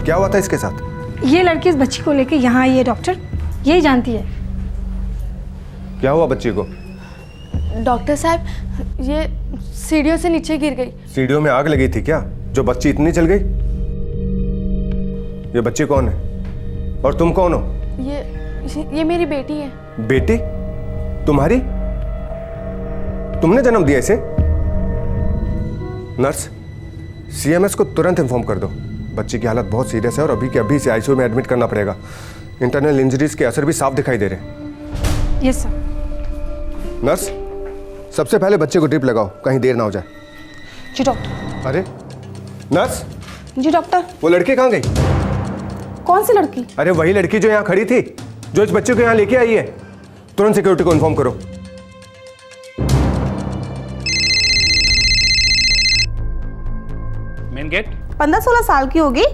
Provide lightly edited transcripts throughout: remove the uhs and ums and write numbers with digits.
क्या हुआ था इसके साथ? ये लड़की इस बच्ची को लेके यहाँ आई है डॉक्टर, यही जानती है। क्या हुआ बच्ची को? डॉक्टर साहब, ये सीढ़ियों से नीचे गिर गई। सीढ़ियों में आग लगी थी क्या, जो बच्ची इतनी जल गई? ये बच्ची कौन है और तुम कौन हो? ये मेरी बेटी है। बेटी? तुम्हारी? तुमने जन्म दिया इसे? नर्स, सीएमएस को तुरंत इन्फॉर्म कर दो। बच्ची की हालत बहुत सीरियस है और अभी के अभी इसे आईसीयू में एडमिट करना पड़ेगा। इंटरनल इंजरीज के असर भी साफ दिखाई दे रहे हैं। Yes sir. नर्स, सबसे पहले बच्चे को ड्रिप लगाओ, कहीं देर ना हो जाए। जी डॉक्टर। अरे नर्स, जी डॉक्टर। वो लड़की कहाँ गई? कौन सी लड़की? अरे वही लड़की जो यहाँ खड़ी थी, जो इस बच्चे को यहाँ लेके आई है। तुरंत सिक्योरिटी को इन्फॉर्म करो। Main gate. 15-16 साल की होगी,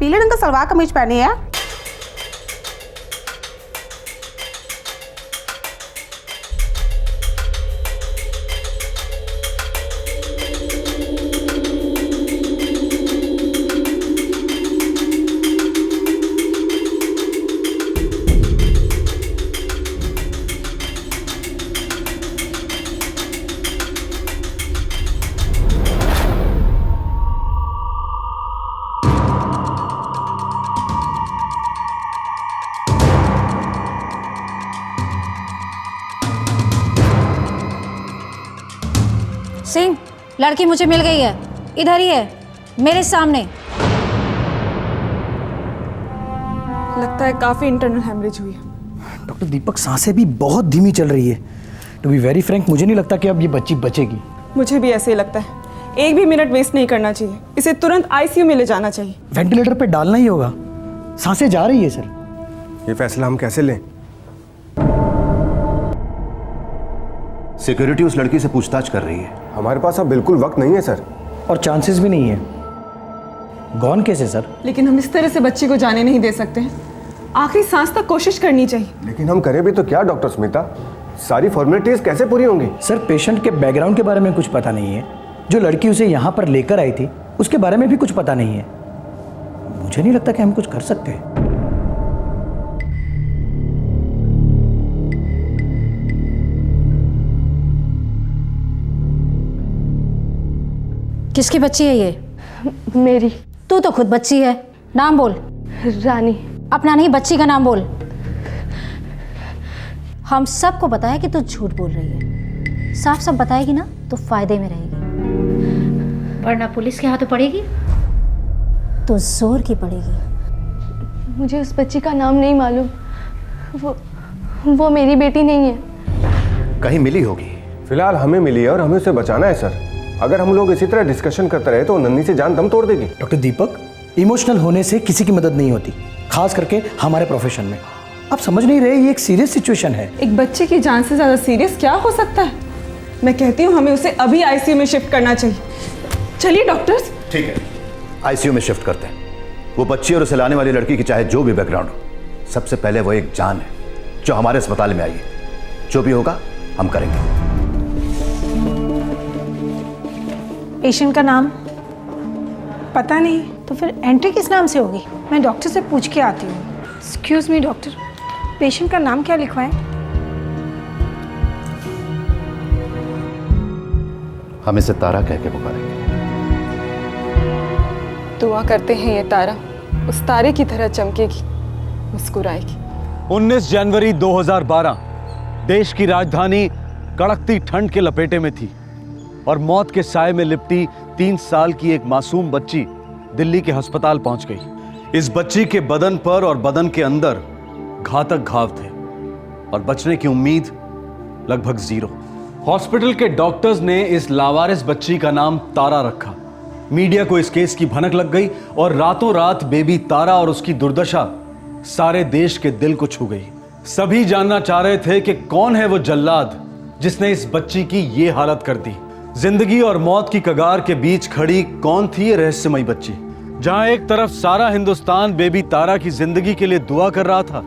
पीले रंग का सलवार कमीज पहनी है। सिंह, लड़की मुझे मिल गई है, इधर ही है मेरे सामने। लगता है काफी इंटरनल हेमरेज हुई है। डॉक्टर दीपक, सांसें भी बहुत धीमी चल रही है। टू बी वेरी फ्रैंक, मुझे नहीं लगता कि अब ये बच्ची बचेगी। मुझे भी ऐसे ही लगता है। एक भी मिनट वेस्ट नहीं करना चाहिए, इसे तुरंत आईसीयू में ले जाना चाहिए। वेंटिलेटर पे डालना ही होगा, सांसें जा रही है सर। ये फैसला हम कैसे लें? सिक्योरिटी उस लड़की से पूछताछ कर रही है। हमारे पास अब बिल्कुल वक्त नहीं है सर। और चांसेस भी नहीं है। गॉन केस है सर। लेकिन हम इस तरह से बच्ची को जाने नहीं दे सकते हैं। आखिरी सांस तक कोशिश करनी चाहिए। लेकिन हम करें भी तो क्या डॉक्टर स्मिता? सारी फॉर्मेलिटीज कैसे पूरी होंगी? सर, पेशेंट के बैकग्राउंड के बारे में कुछ पता नहीं है। जो लड़की उसे यहाँ पर लेकर आई थी उसके बारे में भी कुछ पता नहीं है। मुझे नहीं लगता कि हम कुछ कर सकते हैं। किसकी बच्ची है ये? मेरी। तू तो खुद बच्ची है। नाम बोल। रानी। अपना नहीं, बच्ची का नाम बोल। हम सबको पता है कि तू झूठ बोल रही है। साफ साफ बताएगी ना तो फायदे में रहेगी, वरना पुलिस के हाथों पड़ेगी तो जोर की पड़ेगी। मुझे उस बच्ची का नाम नहीं मालूम। वो मेरी बेटी नहीं है। कहीं मिली होगी। फिलहाल हमें मिली है और हमें उसे बचाना है सर। अगर हम लोग इसी तरह डिस्कशन करते रहे तो नन्ही से जान दम तोड़ देगी। डॉक्टर दीपक, इमोशनल होने से किसी की मदद नहीं होती, खास करके हमारे प्रोफेशन में। आप समझ नहीं रहे, ये एक सीरियस सिचुएशन है। एक बच्चे की जान से ज्यादा सीरियस क्या हो सकता है? मैं कहती हूँ हमें उसे अभी आईसीयू में शिफ्ट करना चाहिए। चलिए डॉक्टर्स। ठीक है, आईसीयू में शिफ्ट करते हैं। वो बच्ची और उसे लाने वाली लड़की की चाहे जो भी बैकग्राउंड हो, सबसे पहले वो एक जान है जो हमारे अस्पताल में आई है। जो भी होगा हम करेंगे। पेशेंट का नाम पता नहीं, तो फिर एंट्री किस नाम से होगी? मैं डॉक्टर से पूछ के आती हूँ। एक्सक्यूज मी डॉक्टर, पेशेंट का नाम क्या लिखवाएं? हम इसे तारा कह के पुकारेंगे। दुआ करते हैं ये तारा उस तारे की तरह चमकेगी, मुस्कुराएगी। 19 जनवरी 2012 देश की राजधानी कड़कती ठंड के लपेटे में थी और मौत के साए में लिपटी 3 साल की एक मासूम बच्ची दिल्ली के अस्पताल पहुंच गई। इस बच्ची के बदन पर और बदन के अंदर घातक घाव थे और बचने की उम्मीद लगभग 0। हॉस्पिटल के डॉक्टर्स ने इस लावारिस बच्ची का नाम तारा रखा। मीडिया को इस केस की भनक लग गई और रातों रात बेबी तारा और उसकी दुर्दशा सारे देश के दिल को छू गई। सभी जानना चाह रहे थे कि कौन है वो जल्लाद जिसने इस बच्ची की ये हालत कर दी। जिंदगी और मौत की कगार के बीच खड़ी कौन थी ये रहस्यमयी बच्ची? जहां एक तरफ सारा हिंदुस्तान बेबी तारा की जिंदगी के लिए दुआ कर रहा था,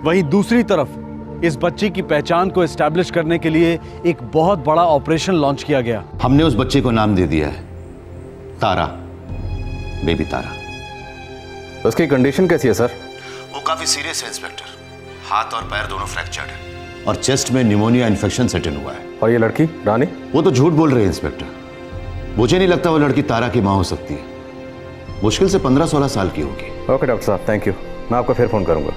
वहीं दूसरी तरफ इस बच्ची की पहचान को एस्टैब्लिश करने के लिए एक बहुत बड़ा ऑपरेशन लॉन्च किया गया। हमने उस बच्चे को नाम दे दिया है तारा, बेबी तारा। उसकी कंडीशन कैसी है सर? वो काफी सीरियस है इंस्पेक्टर। हाथ और पैर दोनों फ्रैक्चर्ड है और चेस्ट में निमोनिया इन्फेक्शन सेट इन हुआ है। और ये लड़की रानी? वो तो झूठ बोल रही है इंस्पेक्टर। मुझे नहीं लगता वो लड़की तारा की मां हो सकती है। मुश्किल से 15-16 साल की होगी। ओके डॉक्टर साहब, थैंक यू। मैं आपको फिर फोन करूंगा।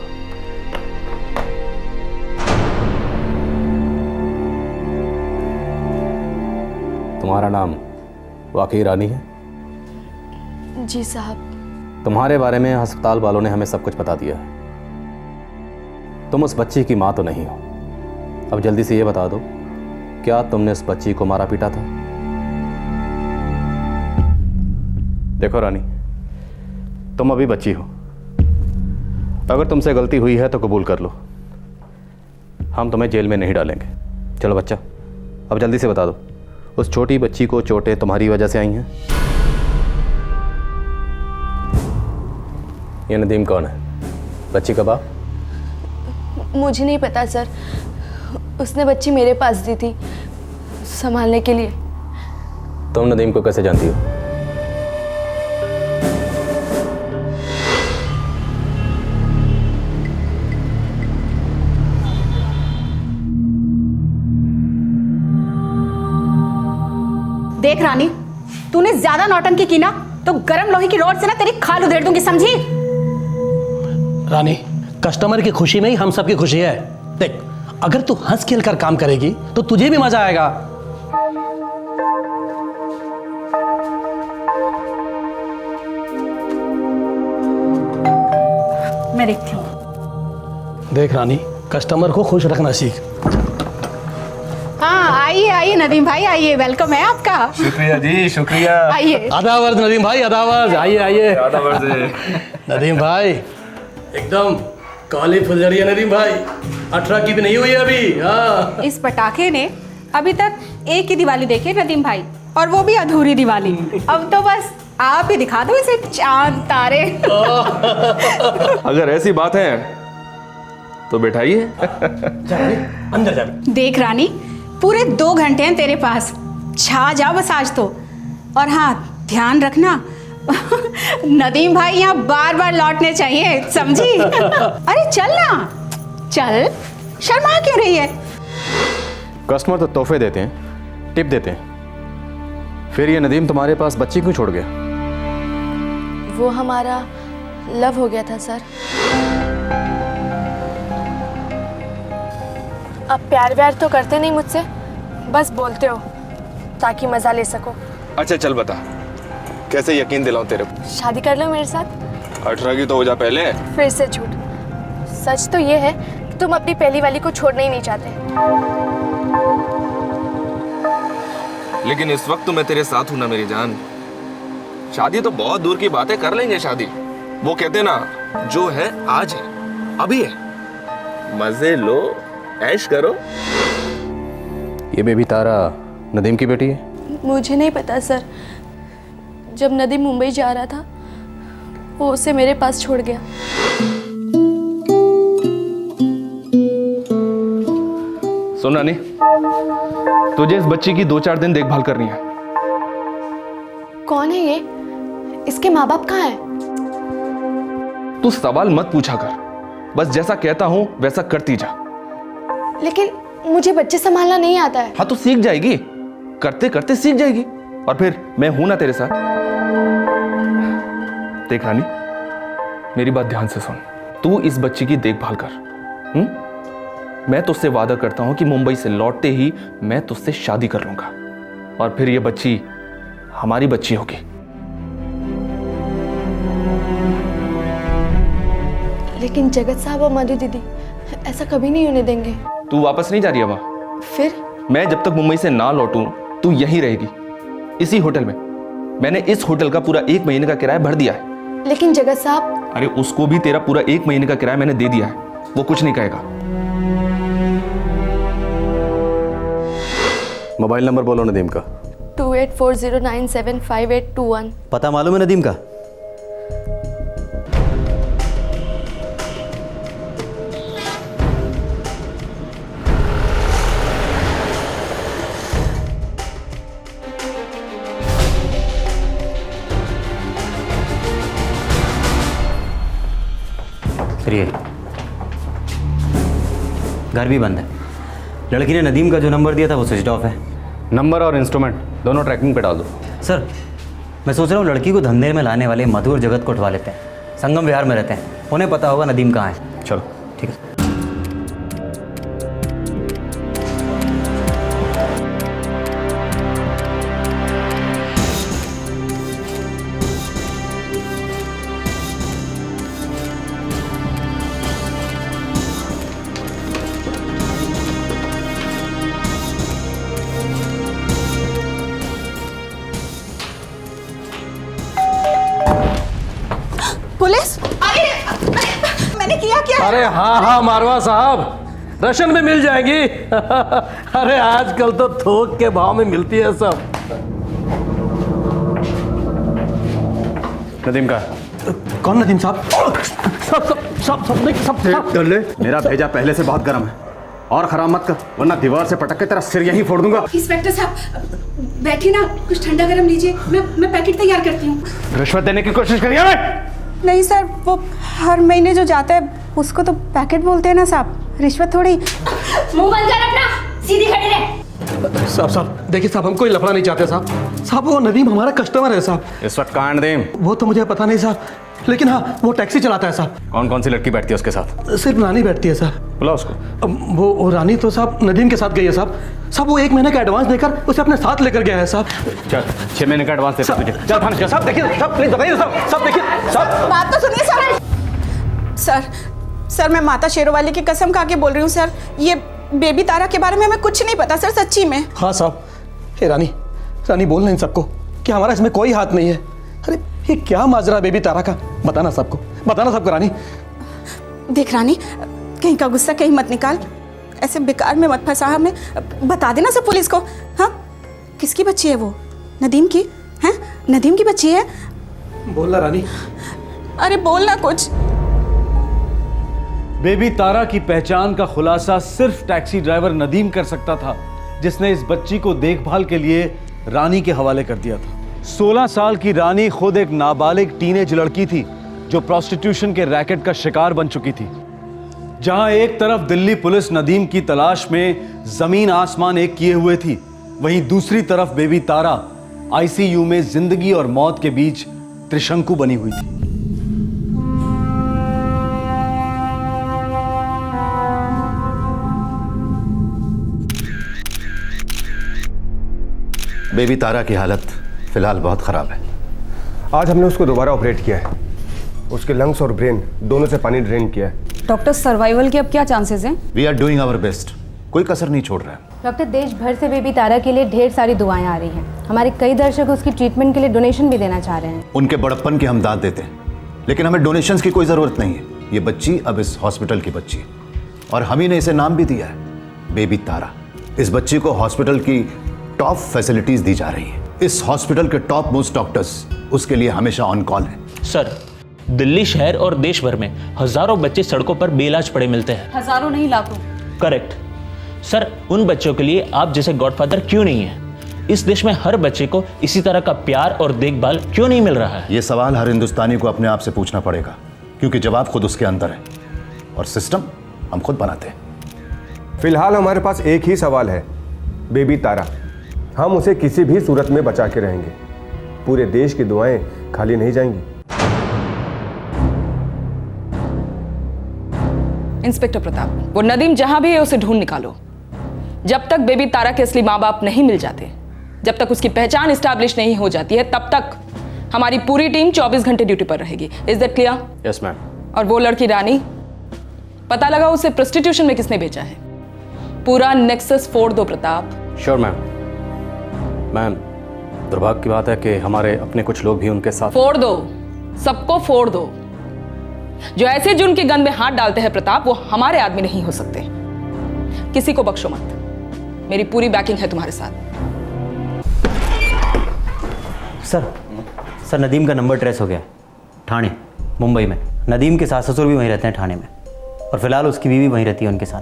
तुम्हारा नाम वाकई रानी है? जी साहब। तुम्हारे बारे में अस्पताल वालों ने हमें सब कुछ बता दिया है। तुम उस बच्ची की मां तो नहीं हो। अब जल्दी से ये बता दो, क्या तुमने उस बच्ची को मारा पीटा था? देखो रानी, तुम अभी बच्ची हो। अगर तुमसे गलती हुई है तो कबूल कर लो, हम तुम्हें जेल में नहीं डालेंगे। चलो बच्चा, अब जल्दी से बता दो, उस छोटी बच्ची को चोटें तुम्हारी वजह से आई हैं? ये नदीम कौन है, बच्ची का बाप? मुझे नहीं पता सर, उसने बच्ची मेरे पास दी थी संभालने के लिए। तुम नदीम को कैसे जानती हो? देख रानी, तूने ज्यादा नौटंकी की ना तो गरम लोहे की रॉड से ना तेरी खाल उधेड़ दूंगी, समझी? रानी, कस्टमर की खुशी में ही हम सबकी खुशी है। देख, अगर तू हंस खेल कर काम करेगी तो तुझे भी मजा आएगा। मैं देखती हूँ। देख रानी, कस्टमर को खुश रखना सीख। हाँ, आइए आइए नदीम भाई, आइए, वेलकम है आपका। शुक्रिया जी, शुक्रिया। आइए। आदावर्ज नदीम भाई, आदावर्ज। आइए आइए। नदीम भाई एकदम काली फुलझड़ी है नदीम भाई, 18 की भी नहीं हुई अभी। हाँ, इस पटाखे ने अभी तक एक ही दिवाली देखी है नदीम भाई, और वो भी अधूरी दिवाली। अब तो बस आप ही दिखा दो इसे चांद तारे। अगर ऐसी बात है तो बैठाइए। अंदर जा। देख रानी, पूरे 2 घंटे हैं तेरे पास, छा जा बस आज तो। और हाँ, ध्यान रखना नदीम भाई यहाँ बार बार लौटने चाहिए, समझी? अरे चल ना, चल, शर्मा क्यों रही है? कस्टमर तो तोहफे देते हैं, टिप देते हैं, फिर ये नदीम तुम्हारे पास बच्ची क्यों छोड़ गया? वो हमारा लव हो गया था सर। अब प्यार व्यार तो करते नहीं मुझसे, बस बोलते हो ताकि मजा ले सको। अच्छा चल बता, कैसे यकीन दिलाऊं तेरे को? शादी कर लो मेरे साथ। 18 की तो हो जा पहले। फिर से झूठ। सच तो ये है कि तुम अपनी पहली वाली को छोड़ना ही नहीं चाहते। लेकिन इस वक्त तो मैं तेरे साथ हूं ना मेरी जान। शादी तो बहुत दूर की बात है, कर लेंगे शादी। वो कहते ना, जो है आज है, अभी है, मजे लो, ऐश करो। ये बेबी तारा नदीम की बेटी है? मुझे नहीं पता सर, जब नदीम मुंबई जा रहा था वो उसे मेरे पास छोड़ गया। सुन रानी, तुझे इस बच्ची की 2-4 दिन देखभाल करनी है। कौन है ये? इसके माँ बाप कहाँ हैं? तू सवाल मत पूछा कर, बस जैसा कहता हूं वैसा करती जा। लेकिन मुझे बच्चे संभालना नहीं आता है। हाँ तो सीख जाएगी, करते करते सीख जाएगी, और फिर मैं हूं ना तेरे साथ। देख रानी, मेरी बात ध्यान से सुन, तू इस बच्ची की देखभाल कर। मैं तुझसे वादा करता हूं कि मुंबई से लौटते ही मैं तुझसे शादी कर लूंगा, और फिर ये बच्ची हमारी बच्ची होगी। लेकिन जगत साहब और मधु दीदी ऐसा कभी नहीं होने देंगे। तू वापस नहीं जा रही अब? फिर मैं जब तक मुंबई से ना लौटूं तू यहीं रहेगी, इसी होटल में। मैंने इस होटल का पूरा 1 महीने का किराया भर दिया है। लेकिन जगत साहब। अरे उसको भी तेरा पूरा 1 महीने का किराया मैंने दे दिया है, वो कुछ नहीं कहेगा। मोबाइल नंबर बोलो नदीम का। 2840975821। पता मालूम है नदीम का? सर ये घर भी बंद है। लड़की ने नदीम का जो नंबर दिया था वो स्विच ऑफ है। नंबर और इंस्ट्रूमेंट दोनों ट्रैकिंग पे डाल दो। सर मैं सोच रहा हूँ लड़की को धंधे में लाने वाले मधु और जगत को उठवा लेते हैं। संगम विहार में रहते हैं, उन्हें पता होगा नदीम कहाँ है। चलो ठीक है। पुलिस? अरे मैंने किया क्या? अरे हाँ हाँ मारवा साहब, राशन में मिल जाएगी। अरे आजकल तो थोक के भाव में मिलती है सब। नदीम का कौन नदीम साहब? सब कर ले। मेरा भेजा पहले से बहुत गर्म है और खराब मत कर, वरना दीवार से पटक के तेरा सिर यहीं फोड़ दूंगा। इंस्पेक्टर साहब बैठिए ना, कुछ ठंडा गरम लीजिए, मैं पैकेट तैयार करती हूँ। रिश्वत देने की कोशिश करिए मैं? नहीं सर, वो हर महीने जो जाता है उसको तो पैकेट बोलते हैं ना साहब, रिश्वत थोड़ी। मुंह बंद कर अपना, सीधी खड़ी रह। साहब देखिए साहब, हम कोई लफड़ा नहीं चाहते साहब। साहब वो नदीम हमारा कस्टमर है साहब। इस वक्त कहाँ है नदीम? वो तो मुझे पता नहीं साहब, लेकिन हाँ वो टैक्सी चलाता है साहब। कौन कौन सी लड़की बैठती है उसके साथ? सिर्फ रानी बैठती है साहब। बुला उसको। वो रानी तो साहब नदीम के साथ गई है साहब। साहब वो 1 महीने का एडवांस देकर उसे अपने साथ लेकर गया है साहब। चल 6 महीने का एडवांस देता तुझे। चल थाने चल। साहब देखिए साहब, प्लीज बताइए साहब। साहब देखिए साहब, बात तो सुनिए सर। सर मैं माता शेरोवाली की कसम खा के बोल रही हूँ सर, ये बेबी तारा के बारे में हमें कुछ नहीं पता सर, सच्ची में। हाँ साहब। हे रानी बोल इन सबको कि हमारा इसमें कोई हाथ नहीं है। अरे ये क्या माजरा बेबी तारा का, बताना सबको रानी। देख रानी, कहीं का गुस्सा कहीं मत निकाल, ऐसे बेकार में मत फंसा हमें। बता देना सब पुलिस को। हाँ किसकी बच्ची है वो? नदीम की है? नदीम की बच्ची है? बोलना रानी। अरे बोलना कुछ। बेबी तारा की पहचान का खुलासा सिर्फ टैक्सी ड्राइवर नदीम कर सकता था, जिसने इस बच्ची को देखभाल के लिए रानी के हवाले कर दिया था। 16 साल की रानी खुद एक नाबालिग टीनेज लड़की थी जो प्रोस्टिट्यूशन के रैकेट का शिकार बन चुकी थी। जहां एक तरफ दिल्ली पुलिस नदीम की तलाश में जमीन आसमान एक किए हुए थी, वहीं दूसरी तरफ बेबी तारा आईसीयू में जिंदगी और मौत के बीच त्रिशंकु बनी हुई थी। बेबी तारा की हालत फिलहाल बहुत ख़राब है। आज हमने उसको दोबारा ऑपरेट किया है, उसके लंग्स और ब्रेन दोनों से पानी ड्रेन किया है। डॉक्टर सर्वाइवल के अब क्या चांसेस हैं? We are doing our best, कोई कसर नहीं छोड़ रहा है। डॉक्टर देश भर से बेबी तारा के लिए ढेर सारी दुआएं आ रही हैं। हमारे कई दर्शक उसकी ट्रीटमेंट के लिए डोनेशन भी देना चाह रहे हैं। उनके बड़प्पन की हम दाद देते हैं, लेकिन हमें डोनेशंस की कोई ज़रूरत नहीं है। ये बच्ची अब इस हॉस्पिटल की बच्ची है और हम ही ने इसे नाम भी दिया है, बेबी तारा। इस बच्ची को हॉस्पिटल की टॉप फैसिलिटीज दी जा रही है। इस हॉस्पिटल के टॉप मोस्ट डॉक्टर्स उसके लिए हमेशा ऑन कॉल हैं। सर दिल्ली शहर और देश भर में हजारों बच्चे सड़कों पर बेइलाज पड़े मिलते हैं। हजारों नहीं लाखों। करेक्ट सर, उन बच्चों के लिए आप जैसे गॉडफादर क्यों नहीं है? इस देश में हर बच्चे को इसी तरह का प्यार और देखभाल क्यों नहीं मिल रहा है? ये सवाल हर हिंदुस्तानी को अपने आप से पूछना पड़ेगा, क्योंकि जवाब खुद उसके अंदर है और सिस्टम हम खुद बनाते हैं। फिलहाल हमारे पास एक ही सवाल है, बेबी तारा। हम उसे किसी भी सूरत में बचा के रहेंगे, पूरे देश की दुआएं खाली नहीं जाएंगी। इंस्पेक्टर प्रताप, वो नदीम जहां भी है उसे ढूंढ निकालो। जब तक बेबी तारा के असली माँ बाप नहीं मिल जाते, जब तक उसकी पहचान इस्टेब्लिश नहीं हो जाती है, तब तक हमारी पूरी टीम 24 घंटे ड्यूटी पर रहेगी। Is that clear? Yes ma'am. और वो लड़की रानी, पता लगा उसे प्रोस्टिट्यूशन में किसने बेचा है? पूरा नेक्सस फोड़ दो प्रताप। Sure ma'am. मैम दुर्भाग्य की बात है कि हमारे अपने कुछ लोग भी उनके साथ। फोड़ दो, सबको फोड़ दो। जो ऐसे जुर्म के गन में हाथ डालते हैं प्रताप, वो हमारे आदमी नहीं हो सकते। किसी को बख्शो मत, मेरी पूरी बैकिंग है तुम्हारे साथ। सर नदीम का नंबर ट्रेस हो गया थाने मुंबई में। नदीम के सास ससुर भी वहीं रहते हैं थाने में, और फिलहाल उसकी बीवी वहीं रहती है उनके साथ।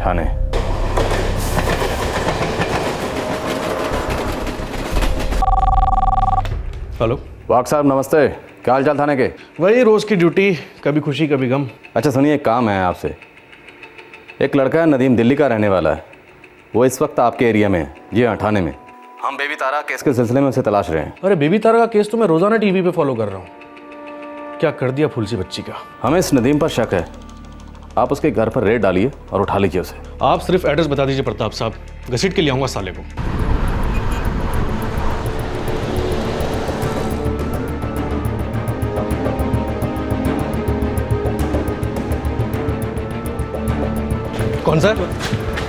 थाने? हेलो वाघ साहब नमस्ते। क्या हाल चाल थाने के? वही रोज की ड्यूटी, कभी खुशी कभी गम। अच्छा सुनिए, एक काम है आपसे। एक लड़का है नदीम, दिल्ली का रहने वाला है। वो इस वक्त आपके एरिया में है। जी हाँ, थाने में। हम बेबी तारा केस के सिलसिले में उसे तलाश रहे हैं। अरे बेबी तारा का केस तो मैं रोजाना टीवी पे फॉलो कर रहा हूँ। क्या कर दिया फूल सी बच्ची का। हमें इस नदीम पर शक है। आप उसके घर पर रेड डालिए और उठा लीजिए उसे। आप सिर्फ एड्रेस बता दीजिए प्रताप साहब, घसीट के ले आऊंगा साले को। कौन सा?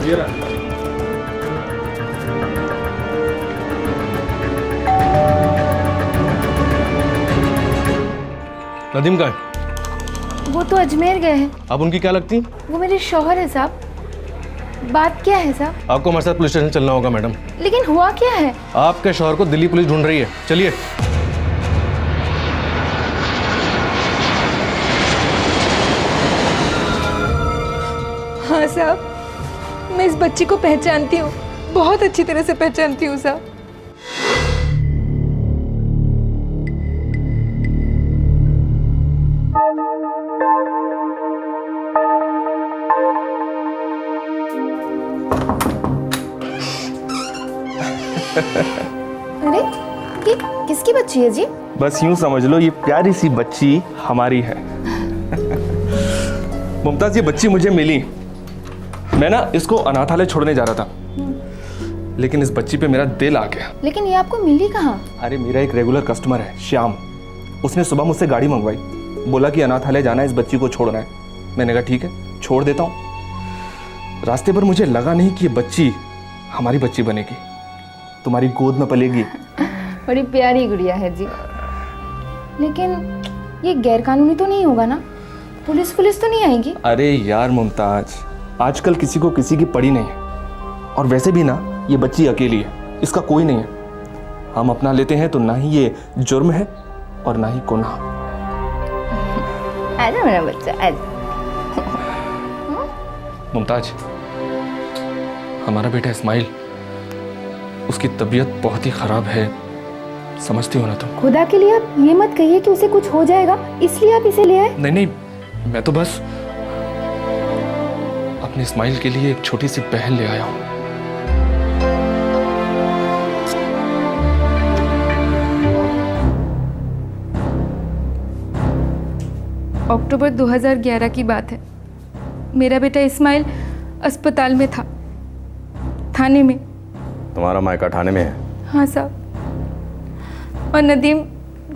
ये रहा। नदीम का है? वो तो अजमेर गए हैं। आप उनकी क्या लगती? वो मेरे शौहर है साहब। बात क्या है साहब? आपको हमारे साथ पुलिस स्टेशन चलना होगा मैडम। लेकिन हुआ क्या है? आपके शौहर को दिल्ली पुलिस ढूंढ रही है, चलिए। हाँ साहब, मैं इस बच्ची को पहचानती हूँ, बहुत अच्छी तरह से पहचानती हूँ साहब। अरे ये किसकी बच्ची है जी? बस यूं समझ लो, ये प्यारी सी बच्ची हमारी है। मुमताज, ये बच्ची मुझे मिली। मैं ना इसको अनाथालय छोड़ने जा रहा था, लेकिन इस बच्ची पे मेरा दिल आ गया। लेकिन ये आपको मिली कहाँ? अरे मेरा एक रेगुलर कस्टमर है श्याम, उसने सुबह मुझसे गाड़ी मंगवाई, बोला कि अनाथालय जाना है, इस बच्ची को छोड़ना है। मैंने कहा ठीक है, छोड़ देता हूँ। रास्ते पर मुझे लगा नहीं कि ये बच्ची हमारी बच्ची बनेगी, तुम्हारी गोद में पलेगी। बड़ी प्यारी गुड़िया है जी। लेकिन ये गैरकानूनी तो नहीं होगा ना? पुलिस तो नहीं आएगी? अरे यार मुमताज, आजकल किसी को किसी की पड़ी नहीं है। और वैसे भी ना, ये बच्ची अकेली है, इसका कोई नहीं है। हम अपना लेते हैं तो ना ही ये जुर्म है और ना ही गुनाह। आजा मेरा बच्चा, आजा। मुमताज, हमारा बेटा इस्माइल, उसकी तबीयत बहुत ही खराब है, समझती हो ना तुम? खुदा के लिए आप ये मत कहिए कि उसे कुछ हो जाएगा, इसलिए आप इसे ले आए। नहीं, मैं तो बस अपने इस्माइल के लिए एक छोटी सी पहल ले आया हूं। अक्टूबर 2011 की बात है। मेरा बेटा इस्माइल अस्पताल में था, थाने में। तुम्हारा मायका थाने में है? हाँ साहब। और नदीम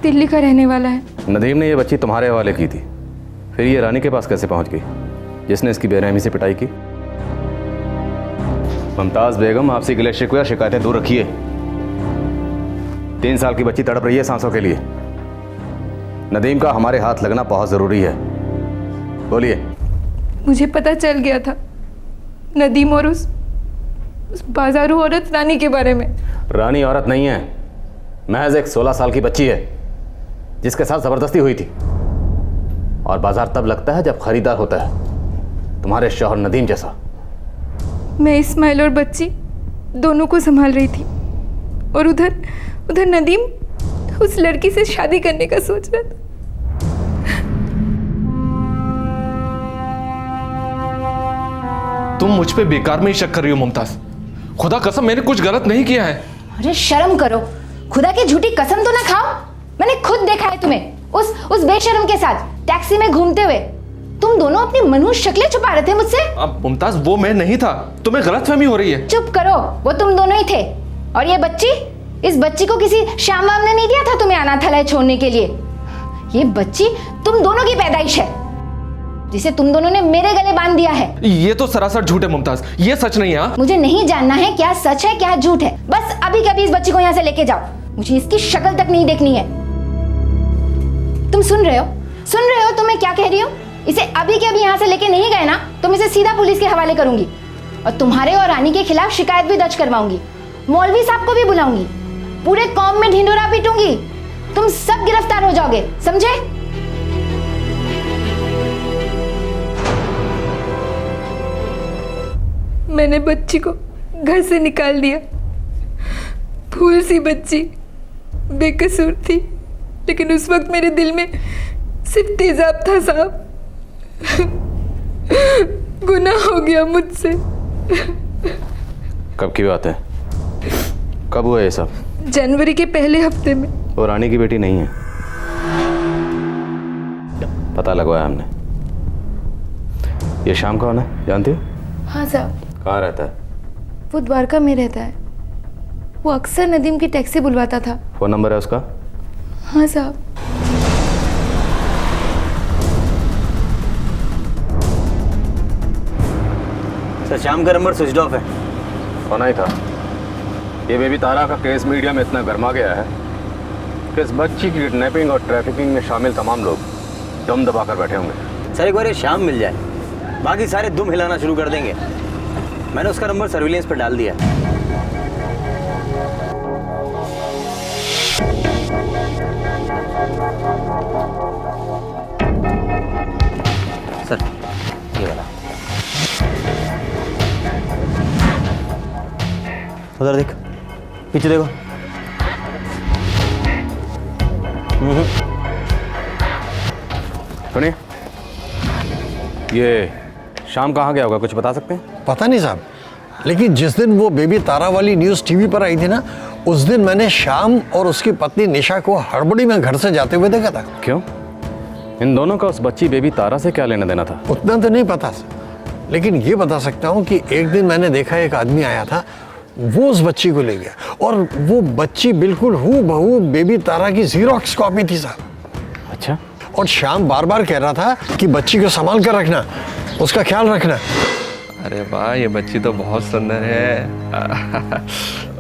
दिल्ली का रहने वाला है। नदीम ने ये बच्ची तुम्हारे हवाले की थी, फिर ये रानी के पास कैसे पहुंच गई, जिसने इसकी बेरहमी से पिटाई की? मुमताज बेगम, आपसे गिले शिकवे शिकायतें दूर रखिए। 3 साल की बच्ची तड़प रही है सांसों के लिए। नदीम का हमारे हाथ लगना बहुत जरूरी है। बोलिए। मुझे पता चल गया था नदीम और उस बाजारू औरत रानी के बारे में। रानी औरत नहीं है, महज एक 16 साल की बच्ची है, जिसके साथ जबरदस्ती हुई थी। और बाजार तब लगता है जब खरीदार होता है, तुम्हारे शौहर नदीम जैसा। मैं इस्माइल और बच्ची दोनों को संभाल रही थी, और उधर नदीम उस लड़की से शादी करने का सोच रहा था। तुम मुझ पे बेकार में ही शक कर रही हो मुमताज। खुदा कसम, मैंने कुछ गलत नहीं किया है। अरे शर्म करो, खुदा की झूठी कसम तो ना खाओ। मैंने खुद देखा है तुम्हें उस बेशर्म के साथ टैक्सी में घूमते हुए। तुम दोनों अपनी मनहूस शक्लें छुपा रहे थे मुझसे। अब मुमताज, वो मैं नहीं था, तुम्हें गलतफहमी हो रही है। चुप करो, वो तुम दोनों ही थे। और ये बच्ची, इस बच्ची को किसी श्याम बाम ने नहीं दिया था तुम्हें अनाथालय छोड़ने के लिए। ये बच्ची तुम दोनों की पैदाइश है, जिसे तुम दोनों ने मेरे गले बांध दिया है। ये तो सरासर झूठ है मुमताज, ये सच नहीं है। मुझे नहीं जानना है क्या सच है क्या झूठ है। बस अभी कभी इस बच्ची को यहाँ से लेके जाओ, मुझे इसकी शक्ल तक नहीं देखनी है। तुम सुन रहे हो तो मैं क्या कह रही हूँ? इसे अभी के अभी यहाँ से लेके नहीं गए ना, तो मैं इसे सीधा पुलिस के हवाले करूंगी, और तुम्हारे और रानी के खिलाफ शिकायत भी दर्ज करवाऊंगी। मौलवी साहब को भी बुलाऊंगी, पूरे कौम में ढिंडोरा पीटूंगी। तुम सब गिरफ्तार हो जाओगे, समझे? मैंने बच्ची को घर से निकाल दिया। फूल सी बच्ची बेकसूर थी, लेकिन उस वक्त मेरे दिल में सिर्फ तेजाब था साहब। गुनाह हो गया मुझसे। कब की बात है? कब हुआ ये सब? जनवरी के पहले हफ्ते में। वो रानी की बेटी नहीं है, पता लगवाया हमने। ये शाम कौन है, जानती हो? हाँ साहब। कहाँ रहता है? वो द्वारका में रहता है। वो अक्सर नदीम की टैक्सी बुलवाता था। फोन नंबर है उसका? हाँ साहब। सर शाम का नंबर स्विच ऑफ है। होना ही था। ये बेबी तारा का केस मीडिया में इतना गर्मा गया है कि इस बच्ची की किडनैपिंग और ट्रैफिकिंग में शामिल तमाम लोग दम दबाकर बैठे होंगे। सर एक बार ये शाम मिल जाए, बाकी सारे दुम हिलाना शुरू कर देंगे। मैंने उसका नंबर सर्विलेंस पर डाल दिया। सर ये वाला उधर देख, पीछे देखो। सुनिए, ये शाम कहाँ गया होगा, कुछ बता सकते हैं? पता नहीं साहब, लेकिन जिस दिन वो बेबी तारा वाली न्यूज़ टीवी पर आई थी ना, उस दिन मैंने शाम और उसकी पत्नी निशा को हड़बड़ी में घर से जाते हुए देखा था। क्यों? इन दोनों का उस बच्ची बेबी तारा से क्या लेना देना था? उतना तो नहीं पता, लेकिन ये बता सकता हूँ कि एक दिन मैंने देखा एक आदमी आया था, वो उस बच्ची को ले गया और वो बच्ची बिल्कुल हूबहू बेबी तारा की ज़ीरॉक्स कॉपी थी साहब। अच्छा। और शाम बार बार कह रहा था कि बच्ची को संभाल कर रखना, उसका ख्याल रखना। अरे वाह, ये बच्ची तो बहुत सुंदर है।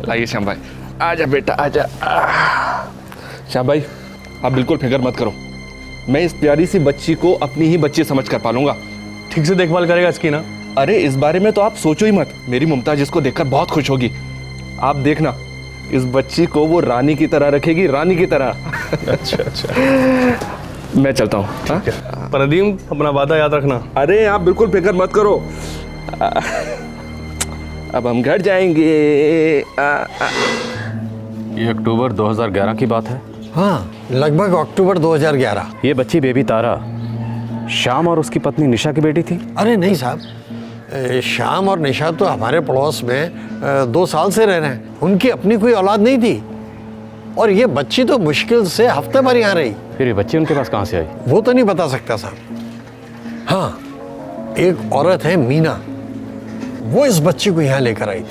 लाइए श्याम भाई, आजा बेटा आजा। श्याम भाई, आप बिल्कुल फिक्र मत करो, मैं इस प्यारी सी बच्ची को अपनी ही बच्ची समझ कर पालूंगा। ठीक से देखभाल करेगा इसकी ना? अरे इस बारे में तो आप सोचो ही मत, मेरी मुमताज इसको देखकर बहुत खुश होगी। आप देखना, इस बच्ची को वो रानी की तरह रखेगी, रानी की तरह। अच्छा अच्छा, मैं चलता हूँ। पर नदीम, अपना वादा याद रखना। अरे आप बिल्कुल फिक्र मत करो, अब हम घर जाएंगे। ये अक्टूबर 2011 की बात है? हाँ, लगभग अक्टूबर 2011। ये बच्ची बेबी तारा श्याम और उसकी पत्नी निशा की बेटी थी? अरे नहीं साहब, श्याम और निशा तो हमारे पड़ोस में 2 साल से रह रहे हैं। उनकी अपनी कोई औलाद नहीं थी और ये बच्ची तो मुश्किल से हफ्ते भर यहाँ रही। फिर ये बच्ची उनके पास कहाँ से आई? वो तो नहीं बता सकता साहब। हाँ, एक औरत है मीना, वो इस बच्ची को यहाँ लेकर आई थी।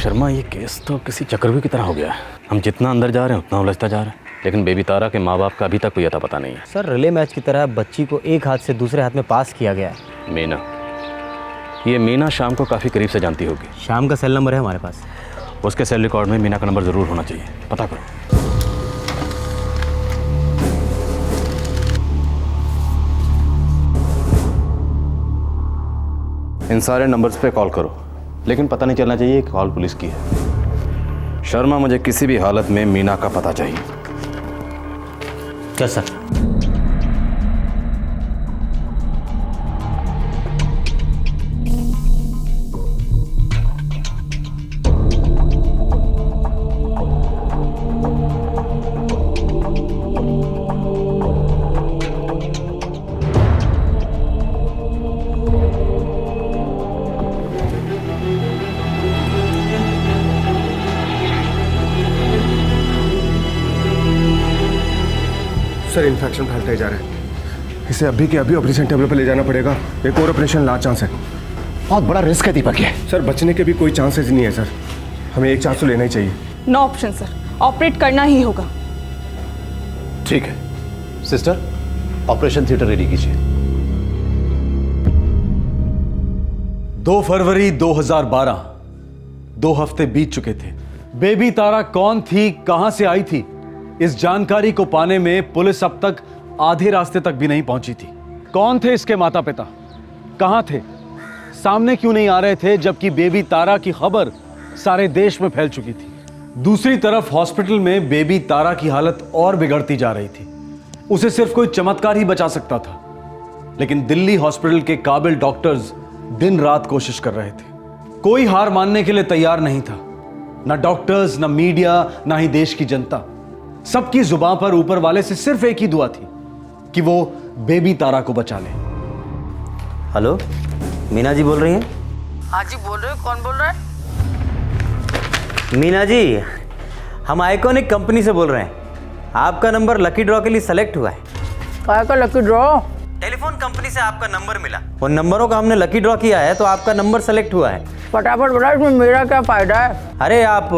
शर्मा, ये केस तो किसी चक्रव्यूह की तरह हो गया है। हम जितना अंदर जा रहे हैं उतना उलझता जा रहा है, लेकिन बेबी तारा के माँ बाप का अभी तक कोई अता पता नहीं है। सर रिले मैच की तरह बच्ची को एक हाथ से दूसरे हाथ में पास किया गया है। मीना, ये मीना शाम को काफ़ी करीब से जानती होगी। शाम का सेल नंबर है हमारे पास। उसके सेल रिकॉर्ड में मीना का नंबर ज़रूर होना चाहिए, पता करो। इन सारे नंबर्स पे कॉल करो, लेकिन पता नहीं चलना चाहिए कि कॉल पुलिस की है। शर्मा, मुझे किसी भी हालत में मीना का पता चाहिए। क्या सर? सर, इन्फेक्शन फैलता ही जा रहा है। इसे अभी के अभी ऑपरेशन टेबल पर ले जाना पड़ेगा। एक और ऑपरेशन लास्ट चांस है। बहुत बड़ा रिस्क है दीपक ये। सर, बचने के भी कोई चांसेस नहीं है सर। हमें एक चांस तो लेना ही चाहिए। नो ऑप्शन सर, ऑपरेट करना ही होगा। ठीक है सिस्टर, ऑपरेशन थिएटर रेडी कीजिए। 2 फरवरी 2012, 2 हफ्ते बीत चुके थे। बेबी तारा कौन थी, कहां से आई थी, इस जानकारी को पाने में पुलिस अब तक आधे रास्ते तक भी नहीं पहुंची थी। कौन थे इसके माता पिता, कहां थे, सामने क्यों नहीं आ रहे थे, जबकि बेबी तारा की खबर सारे देश में फैल चुकी थी। दूसरी तरफ हॉस्पिटल में बेबी तारा की हालत और बिगड़ती जा रही थी। उसे सिर्फ कोई चमत्कार ही बचा सकता था, लेकिन दिल्ली हॉस्पिटल के काबिल डॉक्टर्स दिन रात कोशिश कर रहे थे। कोई हार मानने के लिए तैयार नहीं था, ना डॉक्टर्स, ना मीडिया, ना ही देश की जनता। सबकी जुबान पर ऊपर वाले से सिर्फ एक ही दुआ थी कि वो बेबी तारा को बचा ले। हेलो, मीना जी बोल रही हैं? हाँ जी बोल रहे हो, कौन बोल रहा है? मीना जी, हम आइकॉनिक कंपनी से बोल रहे हैं। आपका नंबर लकी ड्रॉ के लिए सेलेक्ट हुआ है। काय का लकी ड्रॉ? टेलीफोन कंपनी से आपका नंबर मिला, उन नंबरों का हमने लकी ड्रॉ किया है, तो आपका नंबर सेलेक्ट हुआ है। फटाफट बता, इसमें मेरा क्या फायदा है? अरे आप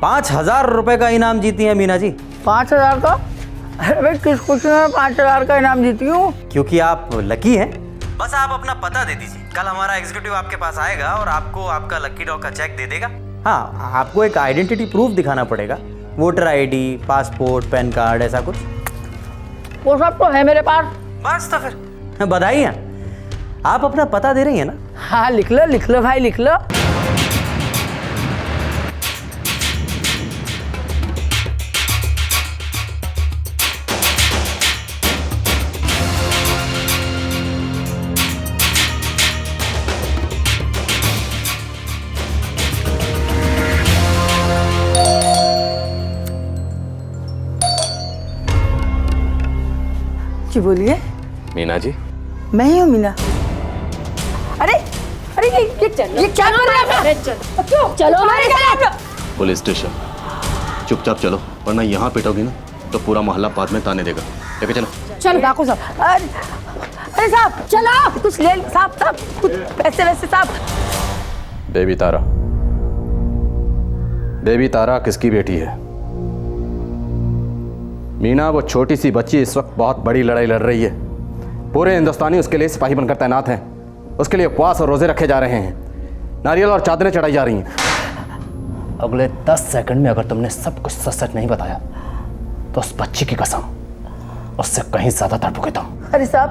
5,000 रुपए का इनाम जीती हैं मीना जी। 5,000 का? अरे भाई किस खुशी में 5,000 का इनाम जीती हूँ? क्योंकि आप लकी हैं। बस आप अपना पता दे दीजिए, कल हमारा एग्जीक्यूटिव आपके पास आएगा और आपको आपका लकी ड्रॉ का चेक दे देगा। हाँ, आपको एक आइडेंटिटी प्रूफ दिखाना पड़ेगा, voter ID, passport, pan card, ऐसा कुछ। वो सब तो है मेरे पास। बस तो फिर बधाई है, आप अपना पता दे रही हैं ना? हाँ लिख लो भाई, लिख लो। जी बोलिए। मीना जी, मैं ही हूँ मीना। अरे अरे ये क्या कर रहा है? क्यों? चलो हमारे साथ। Police station. चुपचाप चलो, वरना यहाँ पिटोगी ना तो पूरा मोहल्ला बाद में ताने देगा। लेके चलो। चलो डाकू साहब। अरे साहब चलो, कुछ ले साहब, कुछ पैसे वैसे साहब। बेबी तारा किसकी बेटी है? मीना, वो छोटी सी बच्ची इस वक्त बहुत बड़ी लड़ाई लड़ रही है। पूरे हिंदुस्तानी उसके लिए सिपाही बनकर तैनात हैं। उसके लिए उपवास और रोजे रखे जा रहे हैं, नारियल और चादरें चढ़ाई जा रही हैं। अगले 10 सेकंड में अगर तुमने सब कुछ सच सच नहीं बताया तो उस बच्ची की कसम उससे कहीं ज्यादा तड़पोगे तुम। अरे साहब,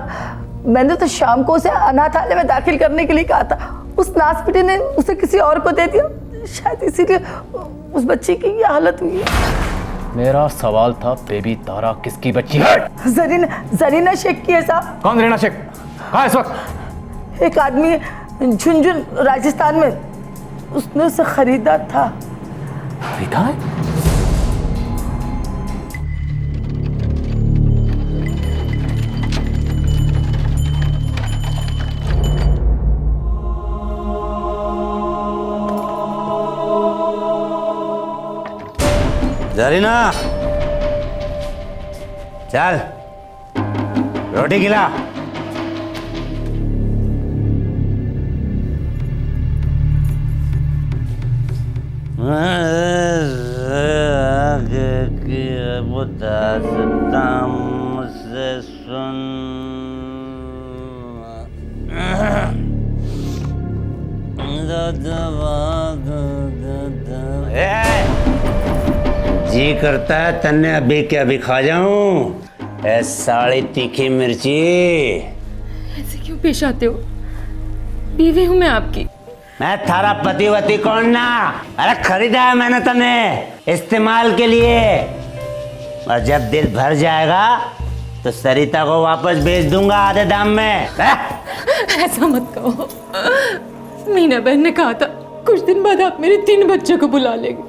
मैंने तो शाम को उसे अनाथालय में दाखिल करने के लिए कहा था। उस नासपीटे ने उसे किसी और को दे दिया, शायद इसीलिए उस बच्ची की ये हालत हुई है। मेरा सवाल था बेबी तारा किसकी बच्ची है? जरीना शेख की है साहब। कौन जरीना शेख? कहाँ है इस वक्त? एक आदमी झुंझुन राजस्थान में, उसने उसे खरीदा था। खरीदा है? जरीना, चल रोटी खिला। बता सकता मुझसे सुन। जी करता है तन्ने अभी के अभी खा जाऊं। ए साली तीखी मिर्ची। ऐसे क्यों पेश आते हो? बीवी हूं मैं आपकी। मैं थारा पति वती कौन ना? अरे खरीदा है मैंने तने इस्तेमाल के लिए, और जब दिल भर जाएगा तो सरिता को वापस भेज दूंगा आधे दाम में। ऐसा मत कहो। मीना बहन ने कहा था कुछ दिन बाद आप मेरे 3 बच्चों को बुला लेंगे,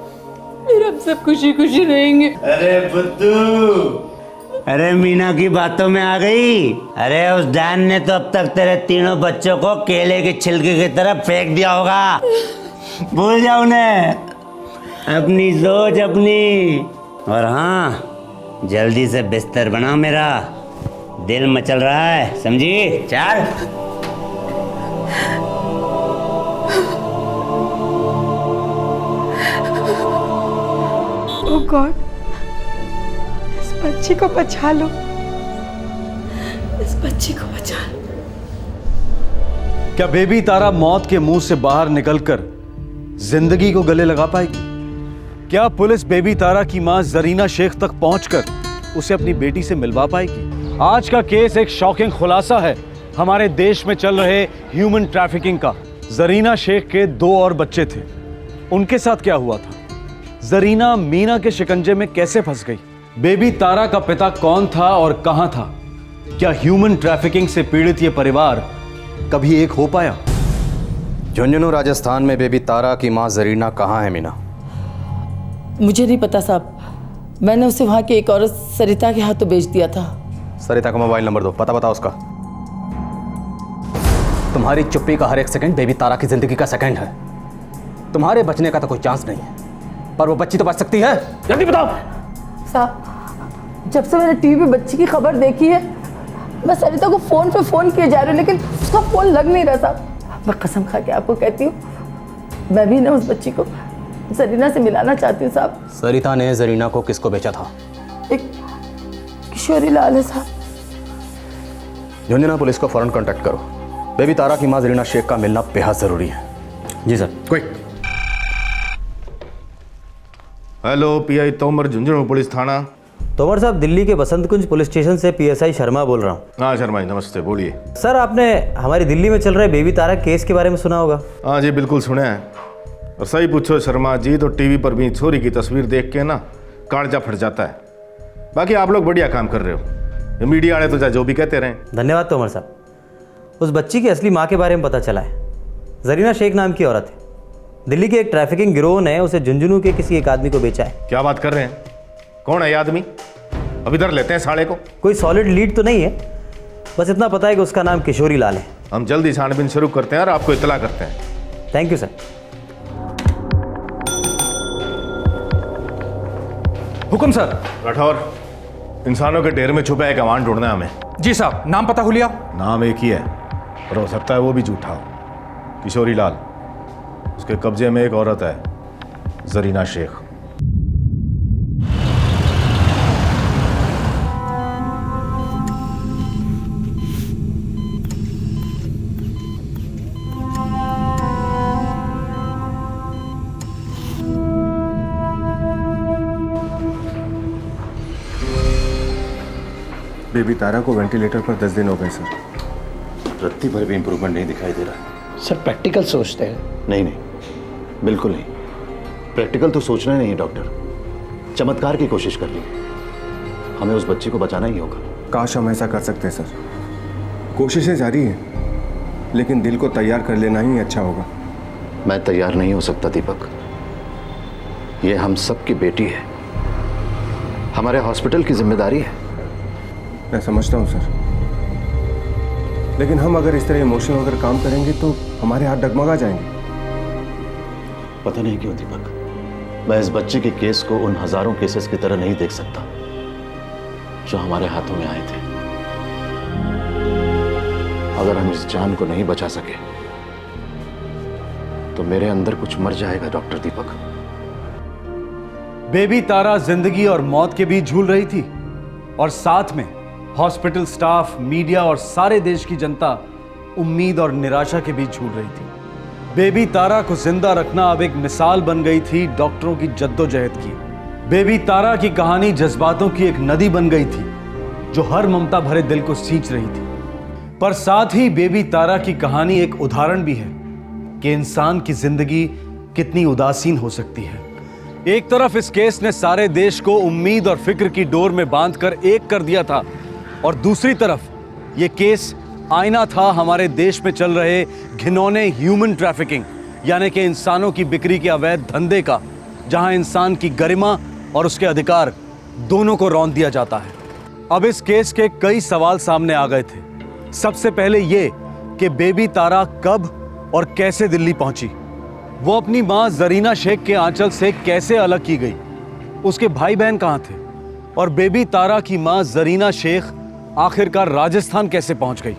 फिर हम सब खुशी खुशी रहेंगे। अरे बुद्धू, अरे मीना की बातों में आ गई। अरे उस डैन ने तो अब तक तेरे 3 बच्चों को केले के छिलके की तरफ फेंक दिया होगा। भूल जाओ उन्हें, अपनी सोच अपनी। और हाँ, जल्दी से बिस्तर बना, मेरा दिल मचल रहा है, समझी? चल। ओह गॉड, इस बच्ची को बचा लो, इस बच्ची को बचा लो। क्या बेबी तारा मौत के मुंह से बाहर निकलकर जिंदगी को गले लगा पाएगी? क्या पुलिस बेबी तारा की मां जरीना शेख तक पहुंचकर उसे अपनी बेटी से मिलवा पाएगी? आज का केस एक शॉकिंग खुलासा है हमारे देश में चल रहे ह्यूमन ट्रैफिकिंग का। जरीना शेख के 2 और बच्चे थे, उनके साथ क्या हुआ था? जरीना मीना के शिकंजे में कैसे फंस गई? बेबी तारा का पिता कौन था और कहां था? क्या ह्यूमन ट्रैफिकिंग से पीड़ित यह परिवार कभी एक हो पाया? झुंझुनू राजस्थान में बेबी तारा की मां जरीना कहाँ है मीना? मुझे नहीं पता साहब, मैंने उसे वहाँ की एक औरत सरिता के हाथों बेच दिया था। सरिता का मोबाइल नंबर दो, पता बताओ उसका। तुम्हारी चुप्पी का हर एक सेकंड बेबी तारा की जिंदगी का सेकंड है। तुम्हारे बचने का तो कोई चांस नहीं है, पर वो बच्ची तो बच सकती है। जल्दी बताओ। साहब, जब से मैंने टीवी पे बच्ची की खबर देखी है, मैं सरिता को फोन पे फोन किए जा रही हूँ, लेकिन उसका फोन लग नहीं रहा साहब। मैं कसम खा के आपको कहती हूँ, मैं भी ना उस बच्ची को जरीना से मिलाना चाहती हूँ साहब। सरिता ने जरीना को किसको बेचा था? एक किशोरी लाल है साहब। झुंझुनू पुलिस को फौरन कांटेक्ट करो। बेबी तारा की मां जरीना शेख का मिलना बेहद जरूरी है। जी sir. Quick. Hello, PI Tomar, Jhunjhunu police थाना। तोमर साहब, दिल्ली के बसंत कुंज पुलिस स्टेशन से पीएसआई शर्मा बोल रहा हूँ। हाँ शर्मा जी, नमस्ते, बोलिए। सर, आपने हमारी दिल्ली में चल रहे बेबी तारा केस के बारे में सुना होगा। हाँ जी, बिल्कुल सुना है। और सही पूछो शर्मा जी, तो टीवी पर भी छोरी की तस्वीर देख के ना कालजा फट जाता है। बाकी आप लोग बढ़िया काम कर रहे हो, ये मीडिया वाले तो जो भी कहते रहे। धन्यवाद तोमर साहब। उस बच्ची की असली माँ के बारे में पता चला है। जरीना शेख नाम की औरत है। दिल्ली के एक ट्रैफिकिंग गिरोह ने उसे झुंझुनू के किसी एक आदमी को बेचा है। क्या बात कर रहे हैं? कौन है ये आदमी? अब इधर लेते हैं साले को। कोई सॉलिड लीड तो नहीं है, बस इतना पता है कि उसका नाम किशोरी लाल है। हम जल्दी छानबीन शुरू करते हैं और आपको इत्तला करते हैं। Thank you sir. हुक्म सर। राठौर, इंसानों के ढेर में छुपा एक अमान ढूंढना है हमें। जी साहब। नाम पता हुलिया? नाम एक ही है, पर हो सकता है वो भी झूठा हो। किशोरी लाल, उसके कब्जे में एक औरत है, जरीना शेख। बेबी तारा को वेंटिलेटर पर 10 दिन हो गए सर। रत्ती भर भी इंप्रूवमेंट नहीं दिखाई दे रहा। सर, प्रैक्टिकल सोचते हैं। नहीं नहीं, बिल्कुल नहीं। प्रैक्टिकल तो सोचना ही नहीं है डॉक्टर, चमत्कार की कोशिश कर ली। हमें उस बच्ची को बचाना ही होगा। काश हम ऐसा कर सकते सर। कोशिशें जारी हैं, लेकिन दिल को तैयार कर लेना ही अच्छा होगा। मैं तैयार नहीं हो सकता दीपक। ये हम सब की बेटी है, हमारे हॉस्पिटल की जिम्मेदारी है। मैं समझता हूँ सर, लेकिन हम अगर इस तरह इमोशनल होकर काम करेंगे तो हमारे हाथ डगमगा जाएंगे। पता नहीं क्यों दीपक, मैं इस बच्चे के केस को उन हजारों केसेस की तरह नहीं देख सकता जो हमारे हाथों में आए थे। अगर हम इस जान को नहीं बचा सके तो मेरे अंदर कुछ मर जाएगा डॉक्टर दीपक। बेबी तारा जिंदगी और मौत के बीच झूल रही थी, और साथ में हॉस्पिटल स्टाफ, मीडिया और सारे देश की जनता उम्मीद और निराशा के बीच झूल रही थी। बेबी तारा को जिंदा रखना अब एक मिसाल बन गई थी डॉक्टरों की जद्दोजहद की। बेबी तारा की कहानी जज्बातों की एक नदी बन गई थी जो हर ममता भरे दिल को सींच रही थी। पर साथ ही बेबी तारा की कहानी एक उदाहरण भी है कि इंसान की जिंदगी कितनी उदासीन हो सकती है। एक तरफ इस केस ने सारे देश को उम्मीद और फिक्र की डोर में बांधकर एक कर दिया था, और दूसरी तरफ यह केस आईना था हमारे देश में चल रहे घिनौने ह्यूमन ट्रैफिकिंग, यानी कि इंसानों की बिक्री के अवैध धंधे का, जहां इंसान की गरिमा और उसके अधिकार दोनों को रौंद दिया जाता है। अब इस केस के कई सवाल सामने आ गए थे। सबसे पहले ये कि बेबी तारा कब और कैसे दिल्ली पहुंची, वो अपनी मां जरीना शेख के आंचल से कैसे अलग की गई, उसके भाई बहन कहां थे, और बेबी तारा की मां जरीना शेख आखिरकार राजस्थान कैसे पहुंच गई।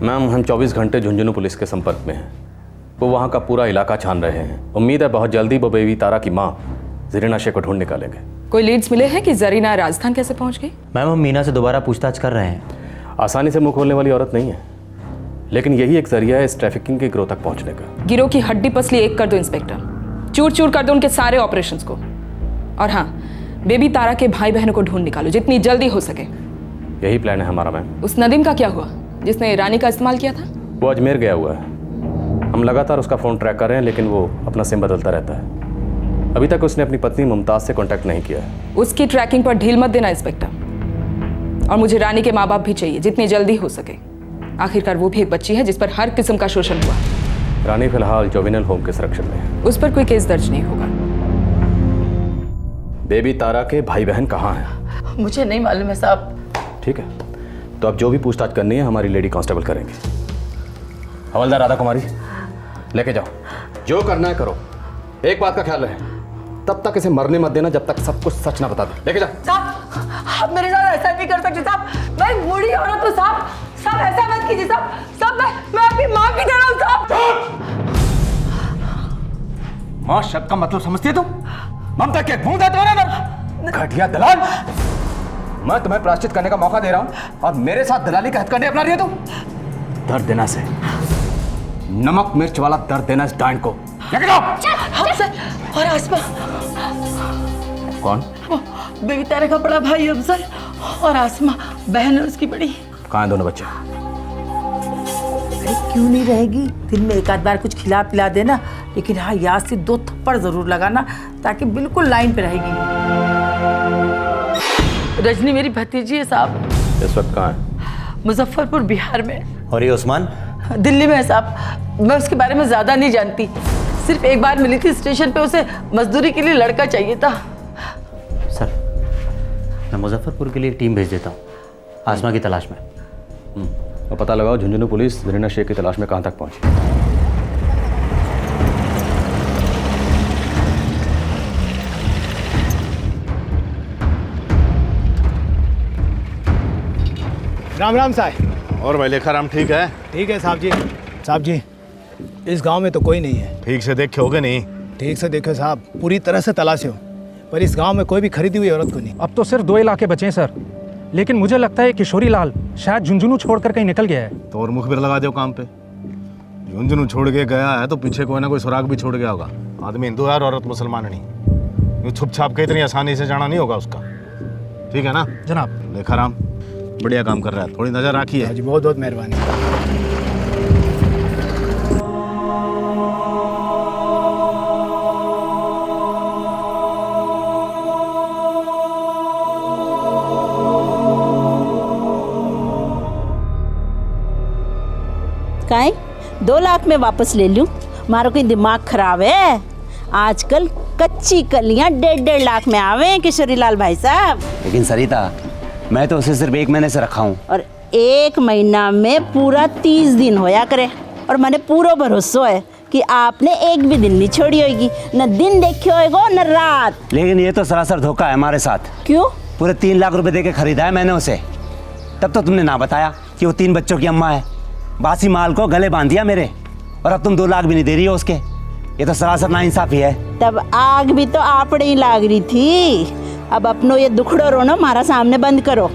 मैम, हम 24 घंटे झुंझुनू पुलिस के संपर्क में हैं। वो वहाँ का पूरा इलाका छान रहे हैं। उम्मीद है बहुत जल्दी वो बेबी तारा की माँ जरीना शेख को ढूंढ निकालेंगे। कोई लीड्स मिले हैं कि जरीना राजस्थान कैसे पहुंच गई? मैम, हम मीना से दोबारा पूछताछ कर रहे हैं। आसानी से मुंह खोलने वाली औरत नहीं है, लेकिन यही एक जरिया है इस ट्रैफिकिंग के गिरोह तक पहुंचने का। गिरोह की हड्डी पसली एक कर दो इंस्पेक्टर, चूर चूर कर दो उनके सारे ऑपरेशंस को। और हाँ, बेबी तारा के भाई बहनों को ढूंढ निकालो जितनी जल्दी हो सके। यही प्लान है हमारा मैम। उस नदीम का क्या हुआ जिसने रानी का इस्तेमाल किया था? वो अजमेर गया हुआ है। हम लगातार उसका फ़ोन ट्रैक कर रहे हैं, लेकिन वो अपना सिम बदलता रहता है। अभी तक उसने अपनी पत्नी मुमताज़ से कांटेक्ट नहीं किया है। उसकी ट्रैकिंग पर ढील मत देना इंस्पेक्टर, और मुझे रानी के माँ बाप भी चाहिए जितनी जल्दी हो सके। आखिरकार वो भी एक बच्ची है जिस पर हर किस्म का शोषण हुआ। रानी फिलहाल जोविनल होम के संरक्षण में है। उस पर कोई केस दर्ज नहीं होगा। बेबी तारा के भाई बहन कहाँ हैं? मुझे नहीं मालूम है साहब। ठीक है, तो अब जो भी पूछताछ करनी है हमारी लेडी कांस्टेबल करेंगे। हवलदार राधा कुमारी, लेके जाओ, जो करना है करो। एक बात का ख्याल रहे, तब तक इसे मरने मत देना जब तक सब कुछ सच ना बता दे। लेके जाओ। साहब आप मेरे साथ ऐसा नहीं कर सकते साहब, मैं बूढ़ी औरत हूँ साहब। साहब ऐसा मत कीजिए साहब। साहब मैं आपकी माफी दे रहा हूँ साहब। मां शब्द का मतलब समझती है तू? ममता के भूत है तुम्हारे अंदर, घटिया दलाल। मैं तुम्हें प्रायश्चित करने का मौका दे रहा हूं और मेरे साथ दलाली का हथकंडे अपना रही है तुम। दर्द देना से, नमक मिर्च वाला दर्द देना इस डांड को। लेके जाओ। हाँ सर। और आसमा कौन? बेबी तारा का बड़ा भाई अफसर और आसमा बहन है उसकी बड़ी। कहाँ हैं दोनों बच्चे? अरे क्यों नहीं रहेगी, दिन में एक आध बार कुछ खिला पिला देना, लेकिन हाँ याद से 2 थप्पड़ जरूर लगाना ताकि बिल्कुल लाइन पे रहेगी। रजनी मेरी भतीजी है साहब। इस वक्त कहाँ है? मुजफ्फरपुर बिहार में। और ये उस्मान? दिल्ली में है साहब। मैं उसके बारे में ज्यादा नहीं जानती, सिर्फ एक बार मिली थी स्टेशन पे, उसे मजदूरी के लिए लड़का चाहिए था। सर, मैं मुजफ्फरपुर के लिए एक टीम भेज देता हूँ आसमा की तलाश में। और पता लगाओ झुंझुनू पुलिस जरीना शेख की तलाश में कहाँ तक पहुंची। राम राम साहब। और भाई लेखाराम ठीक है? ठीक है साहब जी। साहब जी, इस गांव में तो कोई नहीं है। ठीक से देखे होगे नहीं? ठीक से देखो साहब, पूरी तरह से तलाशे हो, पर इस गांव में कोई भी खरीदी हुई औरत को नहीं। अब तो सिर्फ 2 इलाके बचे हैं सर, लेकिन मुझे लगता है किशोरी लाल शायद झुंझुनू छोड़कर कहीं निकल गया है। तो और मुखबिर लगा दो काम पे। झुंझुनू छोड़ के गया है तो पीछे कोई ना कोई सुराग भी छोड़ गया होगा। आदमी हिंदू है और औरत मुसलमान नहीं। यूँ छुप छाप के इतनी आसानी से जाना नहीं होगा उसका। ठीक है ना जनाब? लेखाराम बढ़िया काम कर रहा है, थोड़ी नजर रखिए। जी बहुत बहुत मेहरबानी। काहे 2 लाख में वापस ले लूं? मारो कोई दिमाग खराब है? आजकल कच्ची कलियां 1.5 लाख में आवे हैं किशोरी लाल भाई साहब। लेकिन सरिता, मैं तो उसे सिर्फ 1 महीने से रखा हूँ। और 1 महीना में पूरा 30 दिन होया करे, और मैंने पूरा भरोसा है कि आपने एक भी दिन नहीं छोड़ी होगी, न दिन देखे होएगा न रात। लेकिन ये तो सरासर धोखा है हमारे साथ। क्यों? पूरे 3 लाख रुपए देके खरीदा है मैंने उसे। तब तो तुमने ना बताया कि वो 3 बच्चों की अम्मा है। बासी माल को गले बांध दिया मेरे, और अब तुम 2 लाख भी नहीं दे रही हो उसके। ये तो सरासर नाइंसाफी है। तब आग भी तो आपड़े ही लाग रही थी। अब अपनो ये दुखड़ो रोना हमारा सामने बंद करो,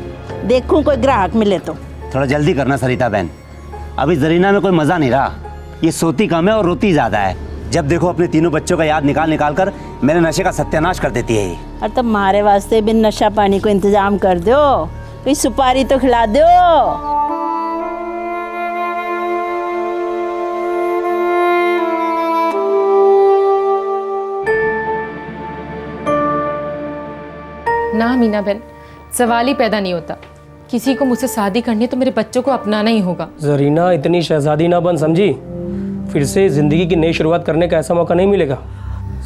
देखूं कोई ग्राहक मिले तो। थोड़ा जल्दी करना सरिता बहन, अभी जरीना में कोई मजा नहीं रहा। ये सोती कम है और रोती ज्यादा है। जब देखो अपने तीनों बच्चों का याद निकाल निकाल कर मेरे नशे का सत्यानाश कर देती है ये। और तब हमारे वास्ते भी नशा पानी को इंतजाम कर दो, कोई सुपारी तो खिला दो। ना मीना बहन, सवाल ही पैदा नहीं होता। किसी को मुझसे शादी करनी है तो मेरे बच्चों को अपनाना ही होगा। जरीना इतनी शहजादी ना बन, समझी? फिर से जिंदगी की नई शुरुआत करने का ऐसा मौका नहीं मिलेगा।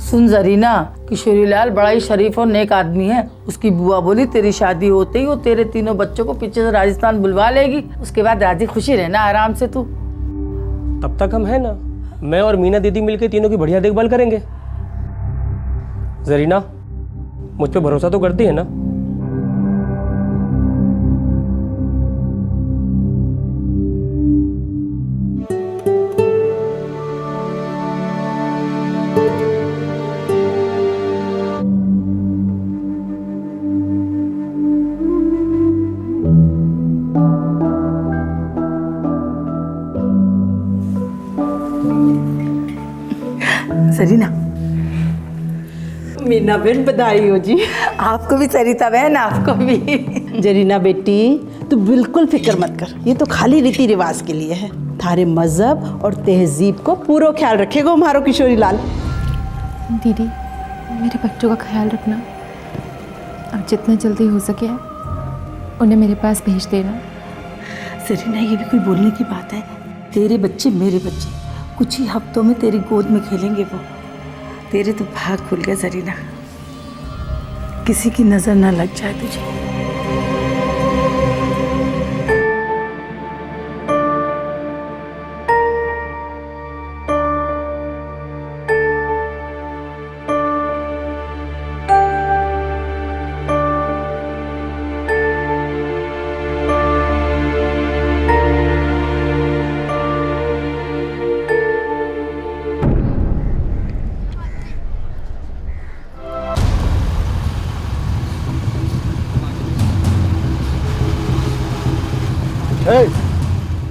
सुन जरीना, किशोरी लाल बड़ा ही शरीफ और नेक आदमी है। उसकी बुआ बोली तेरी शादी होते ही वो तेरे तीनों बच्चों को पीछे से राजस्थान बुलवा लेगी, उसके बाद राजी खुशी रहना आराम से तू। तब तक हम है ना, मैं और मीना दीदी मिलकर तीनों की बढ़िया देखभाल करेंगे। जरीना, मुझ पे भरोसा तो करती है ना? सरीना, मीना बहन बधाई हो जी। आपको भी सरिता बहन, आपको भी। जरीना बेटी, तू बिल्कुल फिक्र मत कर, ये तो खाली रीति रिवाज के लिए है। थारे मजहब और तहजीब को पूरा ख्याल रखेगा हमारो किशोरी लाल। दीदी, मेरे बच्चों का ख्याल रखना, अब जितना जल्दी हो सके उन्हें मेरे पास भेज देना। सरीना, ये भी कोई बोलने की बात है? तेरे बच्चे मेरे बच्चे, कुछ ही हफ्तों में तेरी गोद में खेलेंगे वो। तेरे तो भाग खुल गया सरीना, किसी की नजर ना लग जाए तुझे।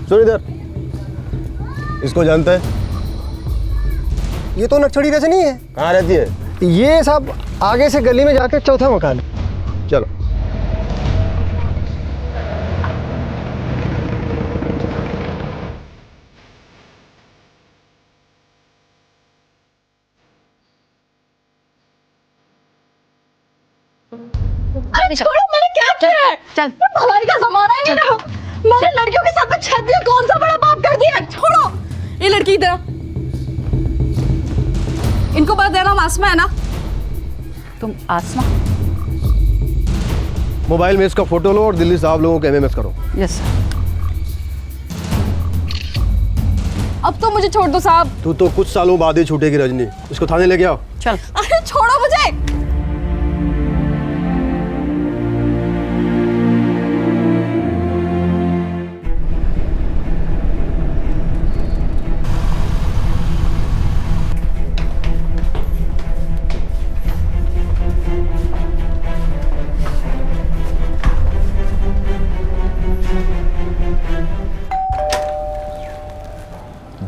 सुन इधर, इसको जानता है? ये तो नक्सड़ी वैसे नहीं है। कहाँ रहती है? ये सब आगे से गली में जाके चौथा मकान। चलो। अरे छोड़ो, मैंने क्या किया है? चल, भलाई का जमाना है ना। मैंने लड़कियों के साथ में छेद दिया, कौन सा बड़ा पाप कर दिया? छोड़ो। ये लड़की इधर, इनको बता देना आसमा है ना? तुम आसमा? मोबाइल में इसका फोटो लो और दिल्ली साहब लोगों को एमएमएस करो। Yes sir. अब तो मुझे छोड़ दो साहब। तू तो कुछ सालों बाद ही छूटेगी रजनी। इसको थाने लेके आओ। चल। अरे छोड़ो मुझे।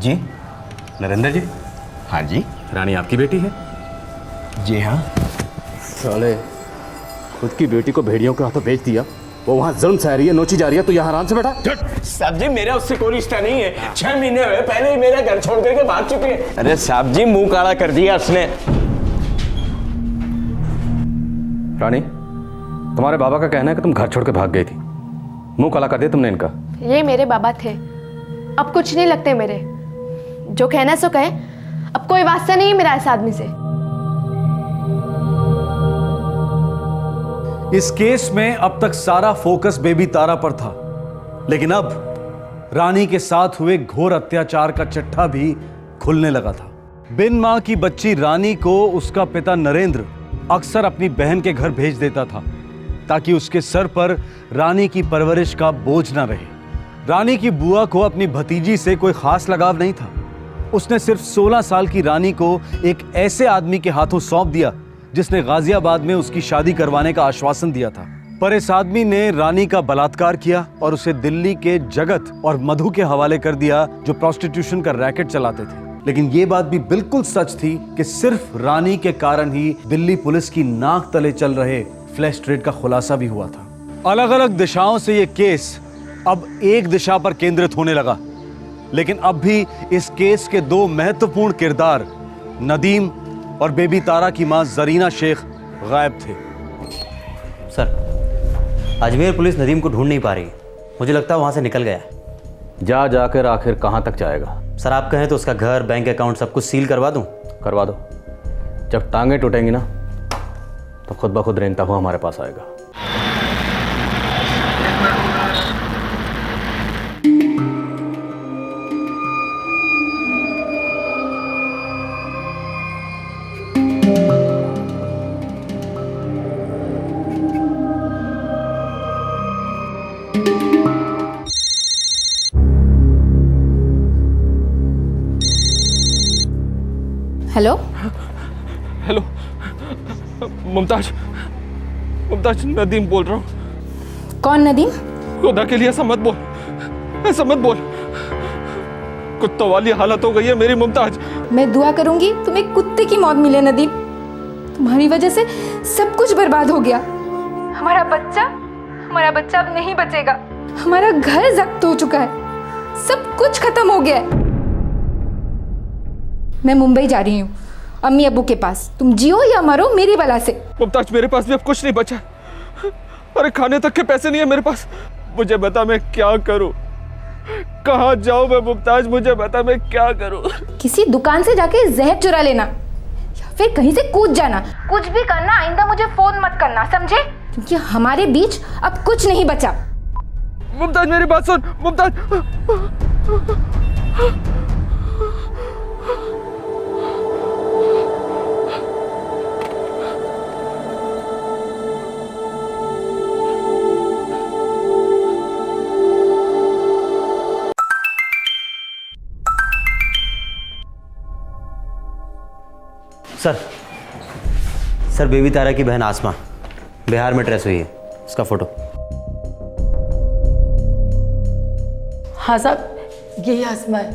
जी नरेंद्र जी। हाँ जी। रानी आपकी बेटी है? जी हाँ। साले खुद की बेटी को भेड़ियों के हाथों बेच दिया, वो वहाँ जुल्म सह रही है, नोची जा रही है, तो यहाँ आराम से बैठा। साहब जी मेरा उससे कोई रिश्ता नहीं है। 6 महीने हुए पहले ही मेरा घर छोड़ करके भाग चुकी है। अरे साहब जी मुंह काला कर दिया उसने। रानी, तुम्हारे बाबा का कहना है कि तुम घर छोड़ के भाग गई थी। मुंह काला कर दिया तुमने इनका। ये मेरे बाबा थे, अब कुछ नहीं लगते मेरे। जो कहना सो कहे, अब कोई वास्ता नहीं मेरा इस आदमी से। इस केस में अब तक सारा फोकस बेबी तारा पर था, लेकिन अब रानी के साथ हुए घोर अत्याचार का चिट्ठा भी खुलने लगा था। बिन मां की बच्ची रानी को उसका पिता नरेंद्र अक्सर अपनी बहन के घर भेज देता था, ताकि उसके सर पर रानी की परवरिश का बोझ ना रहे। रानी की बुआ को अपनी भतीजी से कोई खास लगाव नहीं था। उसने सिर्फ 16 साल की रानी को एक ऐसे आदमी के हाथों सौंप दिया जिसने गाजियाबाद में उसकी शादी करवाने का आश्वासन दिया था। पर इस आदमी ने रानी का बलात्कार किया और उसे दिल्ली के जगत और मधु के हवाले कर दिया, जो प्रोस्टिट्यूशन का रैकेट चलाते थे। लेकिन ये बात भी बिल्कुल सच थी कि सिर्फ रानी के कारण ही दिल्ली पुलिस की नाक तले चल रहे फ्लैश ट्रेड का खुलासा भी हुआ था। अलग अलग दिशाओं से ये केस अब एक दिशा पर केंद्रित होने लगा, लेकिन अब भी इस केस के दो महत्वपूर्ण किरदार नदीम और बेबी तारा की मां जरीना शेख गायब थे। सर, अजमेर पुलिस नदीम को ढूंढ नहीं पा रही। मुझे लगता है वहां से निकल गया है। जाकर आखिर कहां तक जाएगा? सर, आप कहें तो उसका घर, बैंक अकाउंट सब कुछ सील करवा दूं? करवा दो। जब टांगे टूटेंगी ना, तो खुद ब खुद रेंगता हुआ हमारे पास आएगा। हेलो हेलो, मुमताज नदीम बोल रहा हूँ। कौन नदीम? खुदा के लिए ऐसा मत बोल, ऐसा मत बोल। कुत्तों वाली हालत हो गई है मेरी मुमताज। मैं दुआ करूंगी तुम्हें कुत्ते की मौत मिले नदीम। तुम्हारी वजह से सब कुछ बर्बाद हो गया। हमारा बच्चा अब नहीं बचेगा। हमारा घर जब्त हो चुका है, सब कुछ खत्म हो गया है। मैं मुंबई जा रही हूँ, अम्मी अब्बू के पास। तुम जियो या मरो मेरी बला से। मुमताज, मेरे पास भी अब कुछ नहीं बचा। अरे खाने तक के पैसे नहीं है मेरे पास। मुझे बता मैं क्या करूं? कहाँ जाऊं मैं मुमताज, मुझे बता मैं क्या करूं। किसी दुकान से जाके जहर चुरा लेना या फिर कहीं से कूद जाना। कुछ भी करना, आइंदा मुझे फोन मत करना, समझे? क्योंकि हमारे बीच अब कुछ नहीं बचा। मुमताज मेरी बात सुन, मुमताज। सर बेबी तारा की बहन आसमा बिहार में ट्रेस हुई है, उसका फोटो। हाँ साहब, यही आसमा है।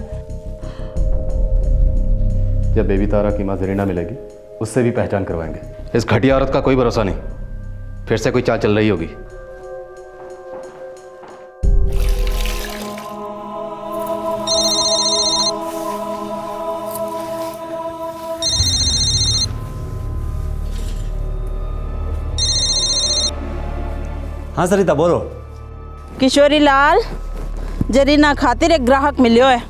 जब बेबी तारा की माँ जरीना मिलेगी उससे भी पहचान करवाएंगे। इस घटिया औरत का कोई भरोसा नहीं, फिर से कोई चाल चल रही होगी। हाँ सरिता बोलो। किशोरी लाल, जरीना खातिर एक ग्राहक मिलियो है,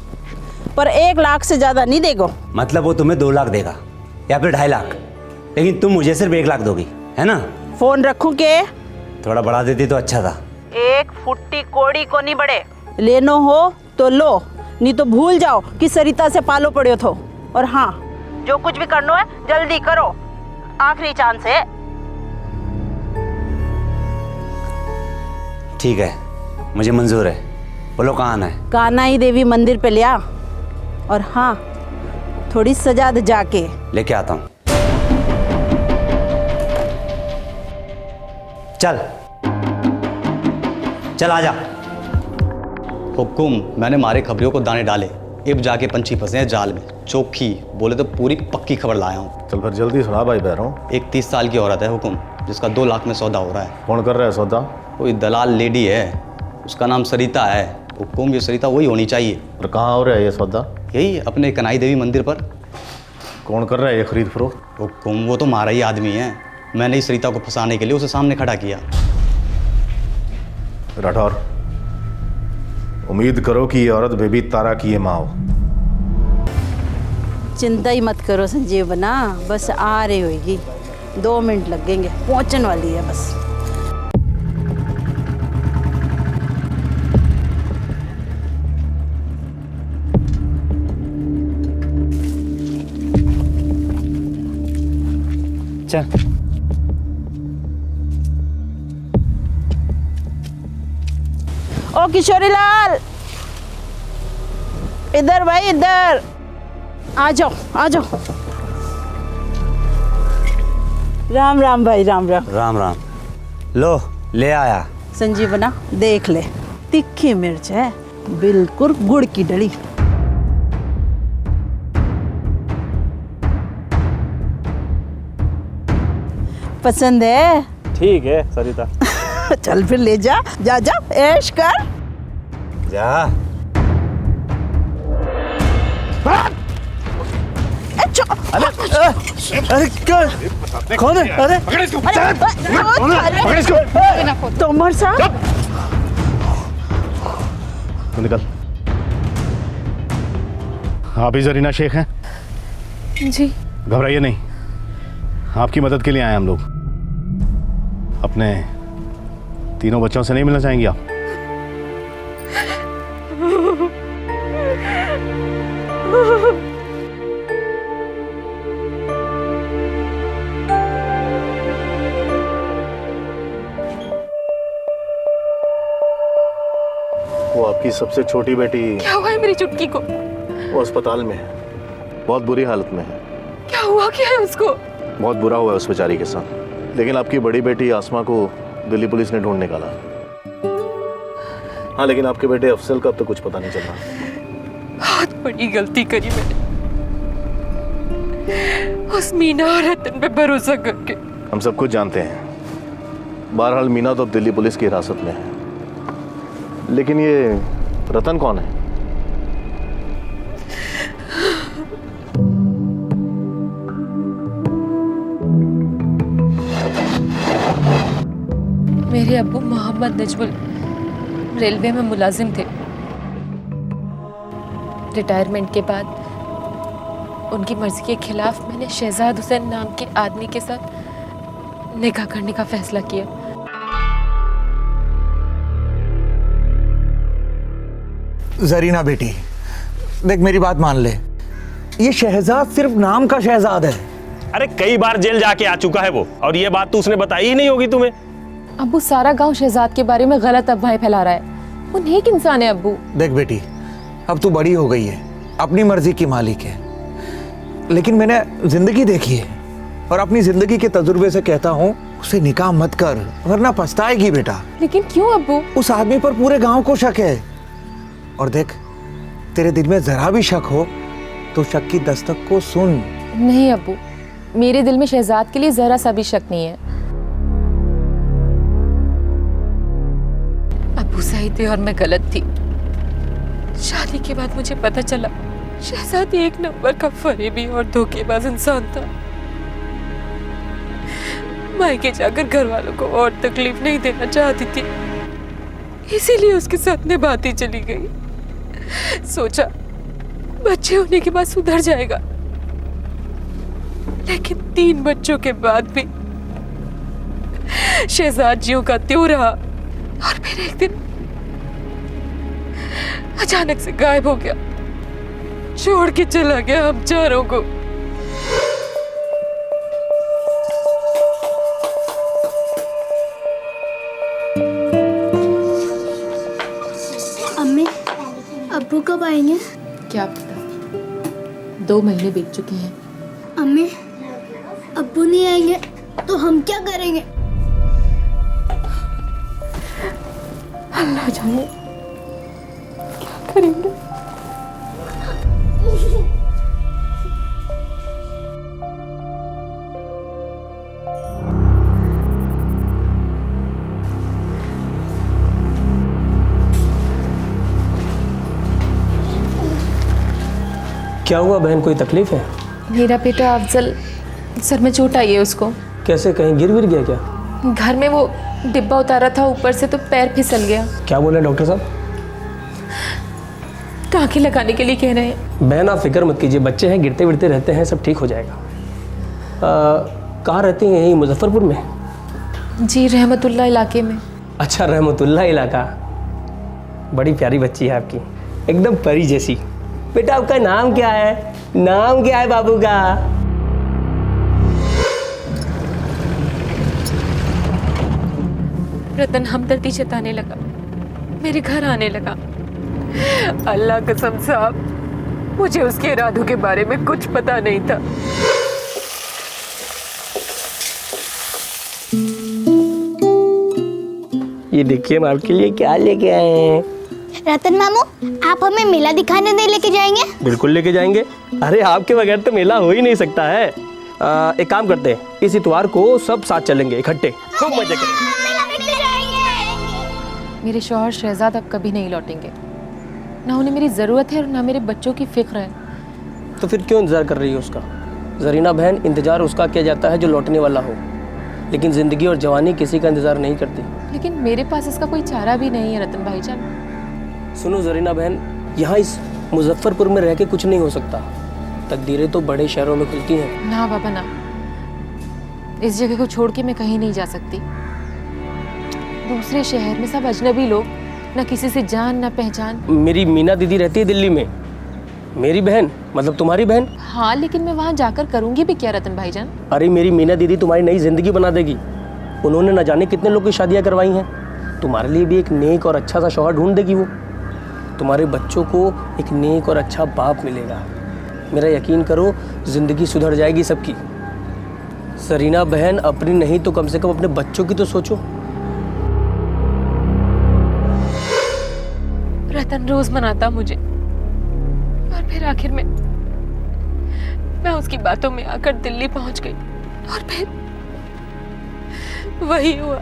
पर 1 लाख से ज्यादा नहीं देगो। मतलब वो तुम्हें 2 लाख देगा या फिर 2.5 लाख, लेकिन तुम मुझे सिर्फ 1 लाख दोगी, है ना? फोन रखूं के? थोड़ा बढ़ा देती तो अच्छा था। 1 फुट्टी कोड़ी को नहीं बढ़े, लेनो हो तो लो, नहीं तो भूल जाओ कि सरिता से पालो पड़े थो। और हाँ, जो कुछ भी करना है जल्दी करो, आखिरी चांस है। ठीक है, मुझे मंजूर है। बोलो कहाँ आना है? कानाई देवी मंदिर पे लिया, और हाँ थोड़ी सजा दे जाके। लेके आता हूँ। चल चल आजा। हुकुम, मैंने मारे खबरियों को दाने डाले, अब जाके पंछी फंसे हैं जाल में। चोखी बोले तो पूरी पक्की खबर लाया हूँ। चल फिर जल्दी सुना भाई बहरों। एक 30 साल की औरत है हुकुम, जिसका 2 लाख में सौदा हो रहा है। कौन कर रहा है सौदा? कोई दलाल लेडी है, उसका नाम सरिता है। हुकुम, ये सरिता वही होनी चाहिए। और कहाँ हो रहा है ये सौदा? यही अपने कनाई देवी मंदिर पर। कौन कर रहा है ये खरीद फरोख्त? हुकुम, वो तो मारा ही आदमी है। मैंने इस सरिता को फंसाने के लिए उसे सामने खड़ा किया। राठौर, उम्मीद करो कि ये औरत बेबी तारा की ये माँ हो। चिंता ही मत करो संजीव बना, बस आ रही होगी, 2 मिनट लगेंगे, पहुंचने वाली है बस। चल ओ किशोरी लाल, इधर भाई इधर आ जाओ, आ जाओ। राम राम भाई, राम राम। राम राम। लो ले आया। संजीवना देख ले, तीखी मिर्च है, बिल्कुल गुड़ की डली। पसंद है? ठीक है सरिता। चल फिर ले जा, जा जा ऐश कर। जा। अरे क्या? कौन है? अरे पकड़ इसको। तोमर साहब, तू निकल। आप ही जरीना शेख हैं? जी। घबराइए नहीं, आपकी मदद के लिए आए हम लोग। अपने 3 बच्चों से नहीं मिलना चाहेंगी आप? वो आपकी सबसे छोटी बेटी। क्या हुआ है मेरी चुटकी को? वो अस्पताल में है, बहुत बुरी हालत में है। क्या हुआ क्या है उसको? बहुत बुरा हुआ है उस बेचारी के साथ, लेकिन आपकी बड़ी बेटी आसमा को दिल्ली पुलिस ने ढूंढ निकाला। हाँ, लेकिन आपके बेटे अफसल का अब तक कुछ पता नहीं चल रहा। बहुत बड़ी गलती करी मैंने, उस मीना और रतन पे भरोसा करके। हम सब कुछ जानते हैं। बहरहाल मीना तो अब दिल्ली पुलिस की हिरासत में है, लेकिन ये रतन कौन है? मेरे अब्बू मोहम्मद नजमुल रेलवे में मुलाजिम थे। रिटायरमेंट के बाद उनकी मर्जी के खिलाफ मैंने शहजाद हुसैन नाम के आदमी के साथ निकाह करने का फैसला किया। जरीना बेटी, देख मेरी बात मान ले, ये शहजाद सिर्फ नाम का शहजाद है। अरे कई बार जेल जाके आ चुका है वो, और ये बात तो उसने बताई ही नहीं होगी तुम्हें। अब्बू सारा गांव शहजाद के बारे में गलत अफवाहें फैला रहा है। वो नेक इंसान है अब्बू। देख बेटी, अब तू बड़ी हो गई है, अपनी मर्जी की मालिक है, लेकिन मैंने जिंदगी देखी है और अपनी जिंदगी के तजुर्बे से कहता हूँ उसे निकाह मत कर, वरना पछताएगी बेटा। लेकिन क्यों अब्बू? उस आदमी पर पूरे गांव को शक है, और देख तेरे दिल में जरा भी शक हो तो शक की दस्तक को सुन। नहीं अब्बू, मेरे दिल में शहजाद के लिए जरा सा भी शक नहीं है। अब्बू सही थे और मैं गलत थी। शादी के बाद मुझे पता चला शहजाद एक नंबर का फरेबी और धोखेबाज इंसान था। मायके जाकर घर वालों को और तकलीफ नहीं देना चाहती थी, इसीलिए उसके साथ निभाती चली गई। सोचा बच्चे होने के बाद सुधर जाएगा, लेकिन 3 बच्चों के बाद भी शहजाद जियों का त्यों रहा, और फिर एक दिन अचानक से गायब हो गया, छोड़ के चला गया हम चारों को। अम्मी, अब्बू कब आएंगे? क्या पता, 2 महीने बीत चुके हैं। अम्मी, अब्बू नहीं आएंगे तो हम क्या करेंगे? अल्लाह जाने क्या करेंगे। क्या हुआ बहन, कोई तकलीफ है? मेरा बेटा अफजल, सर में चोट आई है उसको। कैसे, कहीं गिर गया क्या? घर में वो डिब्बा उतारा था ऊपर से तो पैर फिसल गया। क्या बोले डॉक्टर साहब? टाँके लगाने के लिए कह रहे हैं। बहन आप फिक्र मत कीजिए, बच्चे हैं, गिरते विरते रहते हैं, सब ठीक हो जाएगा। कहाँ रहती हैं? यहीं मुजफ्फरपुर में? जी, रहमतुल्ला इलाके में। अच्छा, रहमतुल्ला इलाका। बड़ी प्यारी बच्ची है आपकी, एकदम परी जैसी। बेटा आपका नाम क्या है? नाम क्या है बाबू का? रतन हमदर्दी जताने लगा, मेरे घर आने लगा। अल्लाह कसम साहब, मुझे उसके इरादों के बारे में कुछ पता नहीं था। ये देखिए हम आपके लिए क्या लेके आए हैं। रतन मामू, आप हमें मेला दिखाने नहीं लेके जाएंगे? बिल्कुल लेके जाएंगे। अरे आपके बगैर तो मेला हो ही नहीं सकता है। एक काम करते हैं, इस इतवार को सब साथ चलेंगे इकट्ठे, खूब मजे करेंगे। मेरे शौहर शहजाद अब कभी नहीं लौटेंगे, ना उन्हें मेरी ज़रूरत है और ना मेरे बच्चों की फिक्र है। तो फिर क्यों इंतज़ार कर रही है उसका? जरीना बहन, इंतज़ार उसका किया जाता है जो लौटने वाला हो, लेकिन ज़िंदगी और जवानी किसी का इंतज़ार नहीं करती। लेकिन मेरे पास इसका कोई चारा भी नहीं है रतन भाईजान। सुनो जरीना बहन, यहाँ इस मुजफ्फरपुर में रह के कुछ नहीं हो सकता। तकदीरें तो बड़े शहरों में खुलती हैं। ना बाबा ना, इस जगह को छोड़ के मैं कहीं नहीं जा सकती। दूसरे शहर में सब अजनबी लोग, ना किसी से जान ना पहचान। मेरी मीना दीदी रहती है दिल्ली में। मेरी बहन मतलब तुम्हारी बहन? हाँ, लेकिन मैं वहाँ जाकर करूँगी भी क्या रतन भाईजान? अरे मेरी मीना दीदी तुम्हारी नई जिंदगी बना देगी। उन्होंने न जाने कितने लोग की शादियाँ करवाई हैं। तुम्हारे लिए भी एक नेक और अच्छा सा शौहर ढूंढ देगी वो। तुम्हारे बच्चों को एक नेक और अच्छा बाप मिलेगा। मेरा यकीन करो, जिंदगी सुधर जाएगी सबकी। सरीना बहन, अपनी नहीं तो कम से कम अपने बच्चों की तो सोचो। रतन रोज मनाता मुझे, और फिर आखिर में मैं उसकी बातों में आकर दिल्ली पहुंच गई, और फिर वही हुआ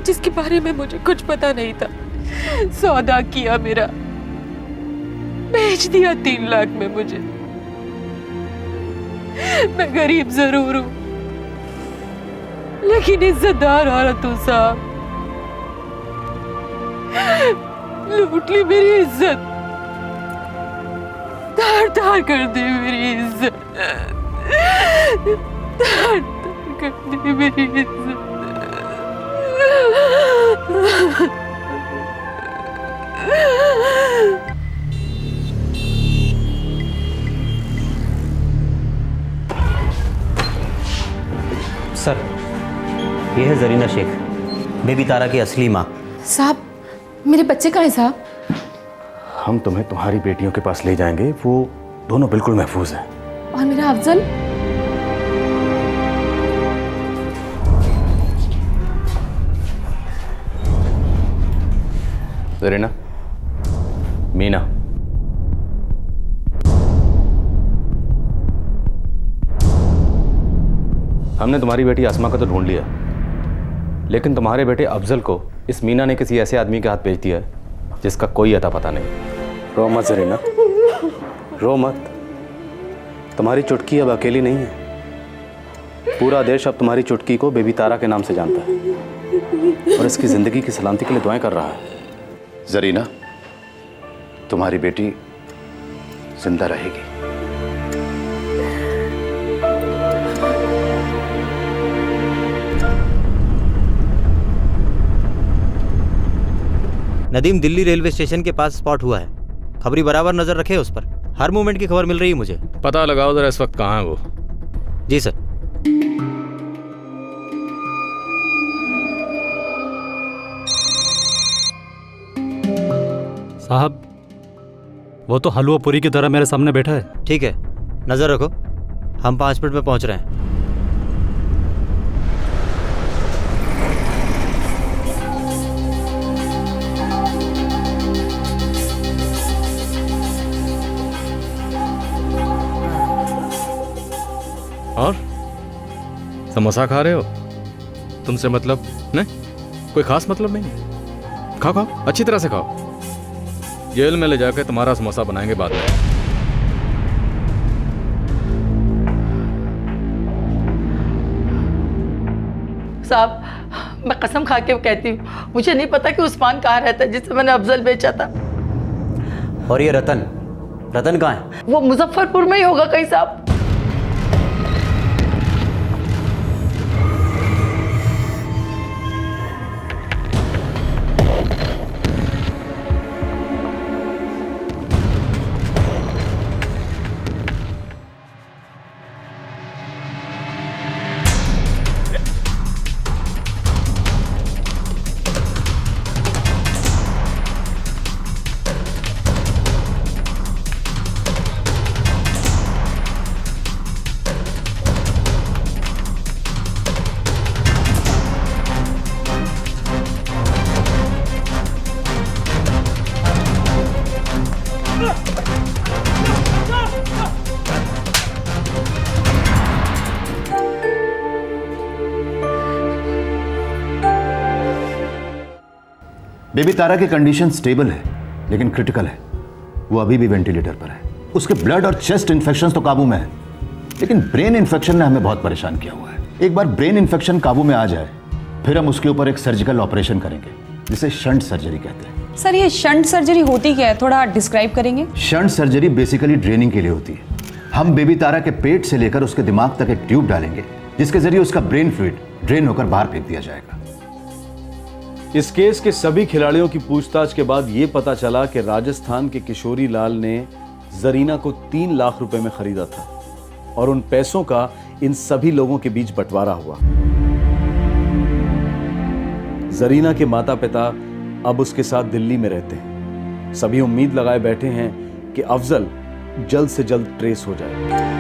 जिसके बारे में मुझे कुछ पता नहीं था। सौदा किया मेरा, बेच दिया 3 लाख में मुझे। मैं गरीब जरूर हूं, लेकिन इज्जतदार औरत हूं साहब। लूट ली मेरी इज्जत, तार कर दे मेरी इज्जत, तार कर दे मेरी इज्जत। सर, ये है जरीना शेख, बेबी तारा की असली माँ। साहब, मेरे बच्चे कहाँ हैं साहब? हम तुम्हें तुम्हारी बेटियों के पास ले जाएंगे, वो दोनों बिल्कुल महफूज हैं। और मेरा अफजल? जरीना, मीना, हमने तुम्हारी बेटी आसमा को तो ढूंढ लिया, लेकिन तुम्हारे बेटे अफजल को इस मीना ने किसी ऐसे आदमी के हाथ भेज दिया है जिसका कोई अता पता नहीं। रो मत जरीना, रो मत। तुम्हारी चुटकी अब अकेली नहीं है। पूरा देश अब तुम्हारी चुटकी को बेबी तारा के नाम से जानता है और इसकी जिंदगी की सलामती के लिए दुआएं कर रहा है। जरीना, तुम्हारी बेटी जिंदा रहेगी। नदीम दिल्ली रेलवे स्टेशन के पास स्पॉट हुआ है। खबरी बराबर नजर रखे उस पर, हर मूवमेंट की खबर मिल रही है मुझे। पता लगाओ जरा इस वक्त कहाँ है वो। जी सर। साहब, वो तो हलवा पूरी की तरह मेरे सामने बैठा है। ठीक है, नजर रखो, हम 5 मिनट में पहुंच रहे हैं। और समोसा खा रहे हो? तुमसे मतलब नहीं, कोई खास मतलब नहीं है। खाओ खाओ, अच्छी तरह से खाओ। जेल में ले जाकर तुम्हारा समोसा बनाएंगे बाद में। साहब, मैं कसम खा के कहती हूँ, मुझे नहीं पता कि उस्मान कहाँ रहता है जिससे मैंने अफजल बेचा था। और ये रतन, रतन कहाँ है? वो मुजफ्फरपुर में ही होगा कहीं साहब। बेबी तारा की कंडीशन स्टेबल है लेकिन क्रिटिकल है। वो अभी भी वेंटिलेटर पर है। उसके ब्लड और चेस्ट इन्फेक्शन तो काबू में है, लेकिन ब्रेन इन्फेक्शन ने हमें बहुत परेशान किया हुआ है। एक बार ब्रेन इन्फेक्शन काबू में आ जाए, फिर हम उसके ऊपर एक सर्जिकल ऑपरेशन करेंगे जिसे शंट सर्जरी कहते हैं। सर, ये शंट सर्जरी होती क्या है, थोड़ा डिस्क्राइब करेंगे? शंट सर्जरी बेसिकली ड्रेनिंग के लिए होती है। हम बेबी तारा के पेट से लेकर उसके दिमाग तक एक ट्यूब डालेंगे जिसके जरिए उसका ब्रेन फ्लूइड ड्रेन होकर बाहर फेंक दिया जाएगा। इस केस के सभी खिलाड़ियों की पूछताछ के बाद यह पता चला कि राजस्थान के किशोरी लाल ने जरीना को 3 लाख रुपए में खरीदा था और उन पैसों का इन सभी लोगों के बीच बंटवारा हुआ। जरीना के माता पिता अब उसके साथ दिल्ली में रहते हैं। सभी उम्मीद लगाए बैठे हैं कि अफजल जल्द से जल्द ट्रेस हो जाए।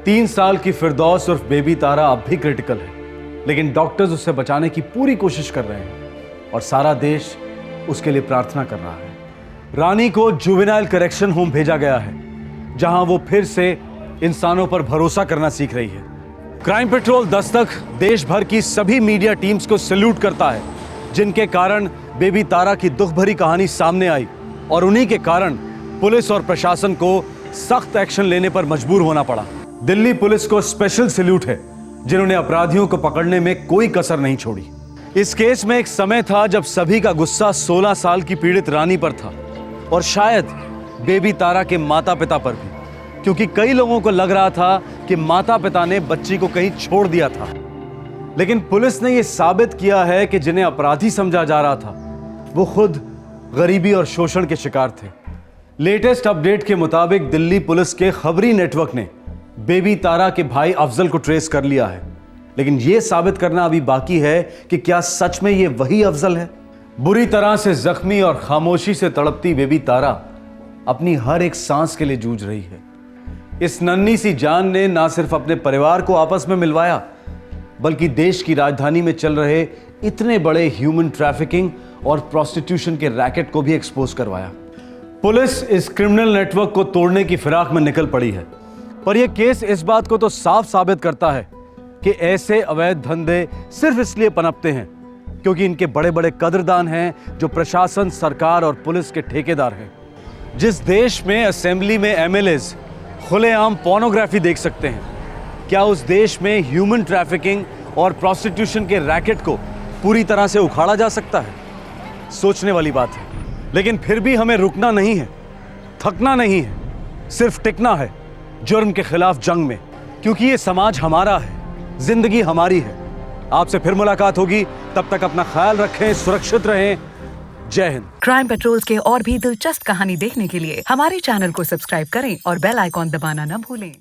3 साल की फिरदौस उर्फ बेबी तारा अब भी क्रिटिकल है, लेकिन डॉक्टर्स उसे बचाने की पूरी कोशिश कर रहे हैं और सारा देश उसके लिए प्रार्थना कर रहा है। रानी को जुवेनाइल करेक्शन होम भेजा गया है, जहां वो फिर से इंसानों पर भरोसा करना सीख रही है। क्राइम पेट्रोल दस्तक देश भर की सभी मीडिया टीम्स को सैल्यूट करता है, जिनके कारण बेबी तारा की दुख भरी कहानी सामने आई और उन्हीं के कारण पुलिस और प्रशासन को सख्त एक्शन लेने पर मजबूर होना पड़ा। दिल्ली पुलिस को स्पेशल सैल्यूट है, जिन्होंने अपराधियों को पकड़ने में कोई कसर नहीं छोड़ी। इस केस में एक समय था जब सभी का गुस्सा 16 साल की पीड़ित रानी पर था और शायद बेबी तारा के माता पिता पर भी, क्योंकि कई लोगों को लग रहा था कि माता पिता ने बच्ची को कहीं छोड़ दिया था। लेकिन पुलिस ने यह साबित किया है कि जिन्हें अपराधी समझा जा रहा था वो खुद गरीबी और शोषण के शिकार थे। लेटेस्ट अपडेट के मुताबिक दिल्ली पुलिस के खबरी नेटवर्क ने बेबी तारा के भाई अफजल को ट्रेस कर लिया है, लेकिन यह साबित करना अभी बाकी है कि क्या सच में यह वही अफजल है। बुरी तरह से जख्मी और खामोशी से तड़पती बेबी तारा अपनी हर एक सांस के लिए जूझ रही है। इस नन्ही सी जान ने ना सिर्फ अपने परिवार को आपस में मिलवाया, बल्कि देश की राजधानी में चल रहे इतने बड़े ह्यूमन ट्रैफिकिंग और प्रोस्टिट्यूशन के रैकेट को भी एक्सपोज करवाया। पुलिस इस क्रिमिनल नेटवर्क को तोड़ने की फिराक में निकल पड़ी है, पर यह केस इस बात को तो साफ साबित करता है कि ऐसे अवैध धंधे सिर्फ इसलिए पनपते हैं क्योंकि इनके बड़े बड़े कदरदान हैं जो प्रशासन, सरकार और पुलिस के ठेकेदार हैं। जिस देश में असेंबली में एमएलएज खुलेआम पोर्नोग्राफी देख सकते हैं, क्या उस देश में ह्यूमन ट्रैफिकिंग और प्रोस्टिट्यूशन के रैकेट को पूरी तरह से उखाड़ा जा सकता है? सोचने वाली बात है। लेकिन फिर भी हमें रुकना नहीं है, थकना नहीं है, सिर्फ टिकना है जुर्म के खिलाफ जंग में, क्योंकि ये समाज हमारा है, जिंदगी हमारी है। आपसे फिर मुलाकात होगी, तब तक अपना ख्याल रखें, सुरक्षित रहें। जय हिंद। क्राइम पेट्रोल्स के और भी दिलचस्प कहानी देखने के लिए हमारे चैनल को सब्सक्राइब करें और बेल आइकॉन दबाना न भूलें।